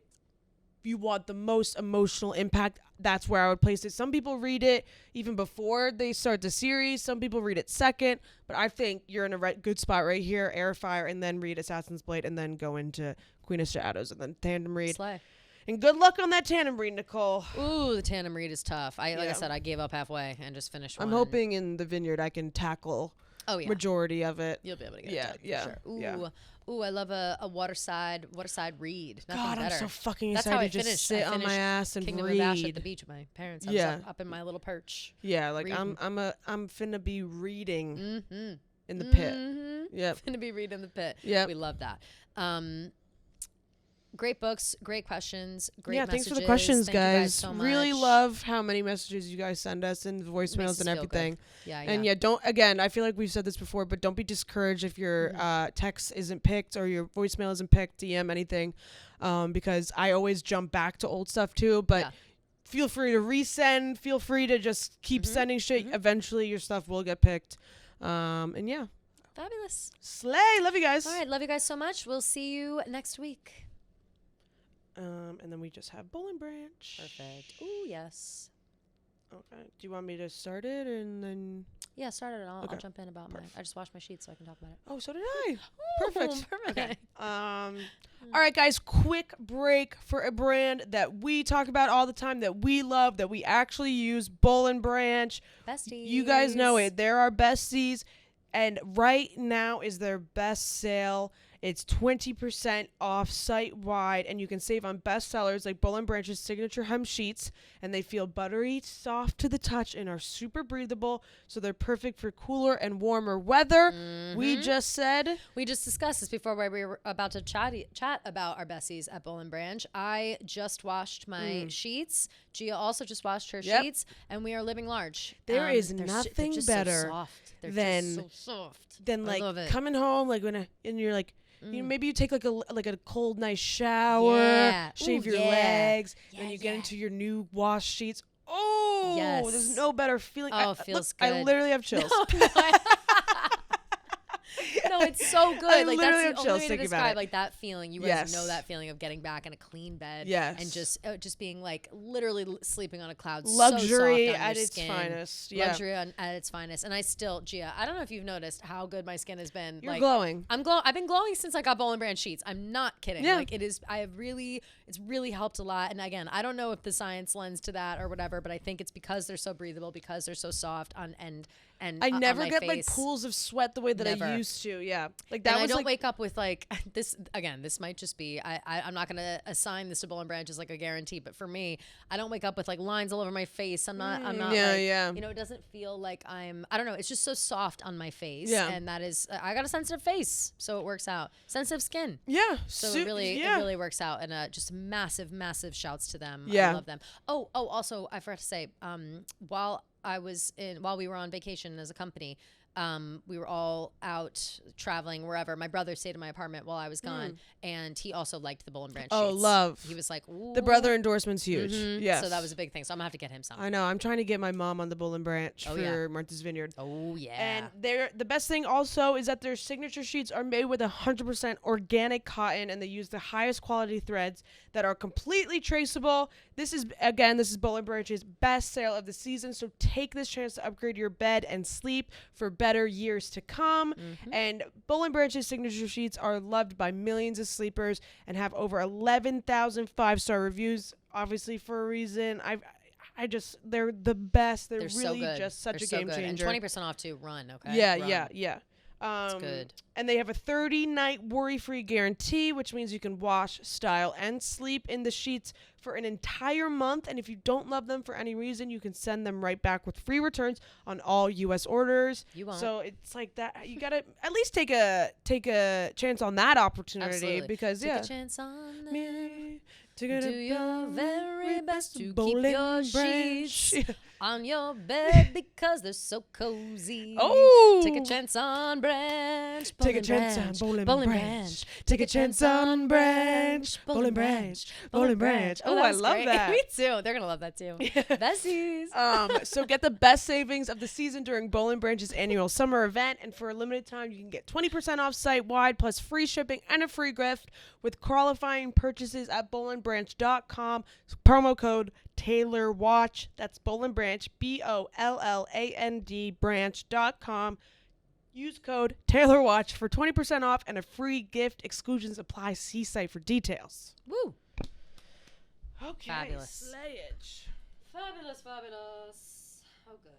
you want the most emotional impact, that's where I would place it. Some people read it even before they start the series. Some people read it second. But I think you're in a good spot right here, Heir of Fire, and then read Assassin's Blade, and then go into Queen of Shadows, and then tandem read. Slay. And good luck on that tandem read, Nicole. Ooh, the tandem read is tough. Like I said, I gave up halfway and just finished one. I'm hoping in the Vineyard I can tackle majority of it. You'll be able to get it done, for sure. Ooh. Yeah. Ooh, I love a waterside read. Nothing God, better. I'm so fucking That's excited how I to just finished. sit on my ass and Kingdom read. of Ash at the beach with my parents. I was up in my little perch. Yeah, like reading. I'm finna be reading in the pit. Yeah, finna be reading in the pit. Yeah, we love that. Great books, great questions, great messages. Thanks for the questions, Thank guys. You guys so much. Really love how many messages you guys send us and voicemails and everything. Yeah. And I feel like we've said this before, but don't be discouraged if your text isn't picked or your voicemail isn't picked, DM anything, because I always jump back to old stuff too, but feel free to resend, feel free to just keep sending shit. Eventually your stuff will get picked. And yeah. Fabulous. Slay. Love you guys. All right. Love you guys so much. We'll see you next week. And then we just have Bowl and Branch. Perfect. Ooh, yes. Okay. Do you want me to start it and then? Yeah, start it. I'll jump in about I just washed my sheets so I can talk about it. Oh, so did I. Perfect. Okay. All right, guys. Quick break for a brand that we talk about all the time, that we love, that we actually use. Bowl and Branch. Besties. You guys know it. They're our besties. And right now is their best sale. It's 20% off site-wide, and you can save on best sellers like Boll & Branch's signature hem sheets, and they feel buttery, soft to the touch, and are super breathable, so they're perfect for cooler and warmer weather. We just discussed this before where we were about to chat about our besties at Boll & Branch. I just washed my sheets. Gia also just washed her sheets, and we are living large. There is nothing better so soft. than so soft. Then like coming home, like and you're like, you know, maybe you take like a cold nice shower, shave your legs, and you get into your new wash sheets. Oh, there's no better feeling. Oh, it feels good. I literally have chills. No, it's so good. I Like literally that's have the only chills way to thinking about describe it. like that feeling. You guys know that feeling of getting back in a clean bed, and just being like literally sleeping on a cloud. Luxury so soft on at your its skin. finest. Luxury at its finest. And I still, Gia, I don't know if you've noticed how good my skin has been. You're like, glowing. I've been glowing since I got Boll & Branch sheets. I'm not kidding. Yeah. Like it's really helped a lot. And again, I don't know if the science lends to that or whatever, but I think it's because they're so breathable, because they're so soft and I never on my get face. like pools of sweat the way that I used to. Yeah, like that. And was I don't like, wake up with like this again. This might just be I'm not gonna assign this to Boll & Branch as like a guarantee, but for me, I don't wake up with like lines all over my face. I'm not. You know, it doesn't feel like I don't know. It's just so soft on my face, and that is I got a sensitive face, so it works out. Sensitive skin. Yeah. So it really works out, and just massive shouts to them. Yeah. I love them. Oh, also I forgot to say, while we were on vacation as a company, we were all out traveling wherever. My brother stayed in my apartment while I was gone, and he also liked the Boll & Branch sheets. Love. He was like, ooh. The brother endorsement's huge. Yes. So that was a big thing. So I'm gonna have to get him some. I know. I'm trying to get my mom on the Boll & Branch for Martha's Vineyard. Oh yeah. And the best thing also is that their signature sheets are made with 100% organic cotton, and they use the highest quality threads that are completely traceable. This is Boll & Branch's best sale of the season. So take this chance to upgrade your bed and sleep for better years to come. And Boll & Branch's signature sheets are loved by millions of sleepers and have over 11,000 5-star reviews. Obviously for a reason. They're the best. They're really so good. just such They're a game changer. And 20% off too. Run, okay? Yeah. It's good. And they have a 30-night worry-free guarantee, which means you can wash, style, and sleep in the sheets for an entire month. And if you don't love them for any reason, you can send them right back with free returns on all U.S. orders. You won't. So it's like that. You gotta at least take a chance on that opportunity. Absolutely. Because take a chance on me. Do your very best to keep your sheets on your bed because they're so cozy. Oh! Take a chance on Branch. Take a chance on Boll & Branch. Take a chance on Branch. Boll & Branch. Boll & Branch. Oh, I love that. Me too. They're going to love that too. Besties. So get the best savings of the season during Boll & Branch's annual summer event. And for a limited time, you can get 20% off site-wide plus free shipping and a free gift with qualifying purchases at BollandBranch.com. Promo code TaylorWatch. That's Boll & Branch, BOLLAND branch.com. Use code TaylorWatch for 20% off and a free gift. Exclusions apply. See site for details. Woo. Okay. Fabulous. Slayage. Fabulous. Oh, good.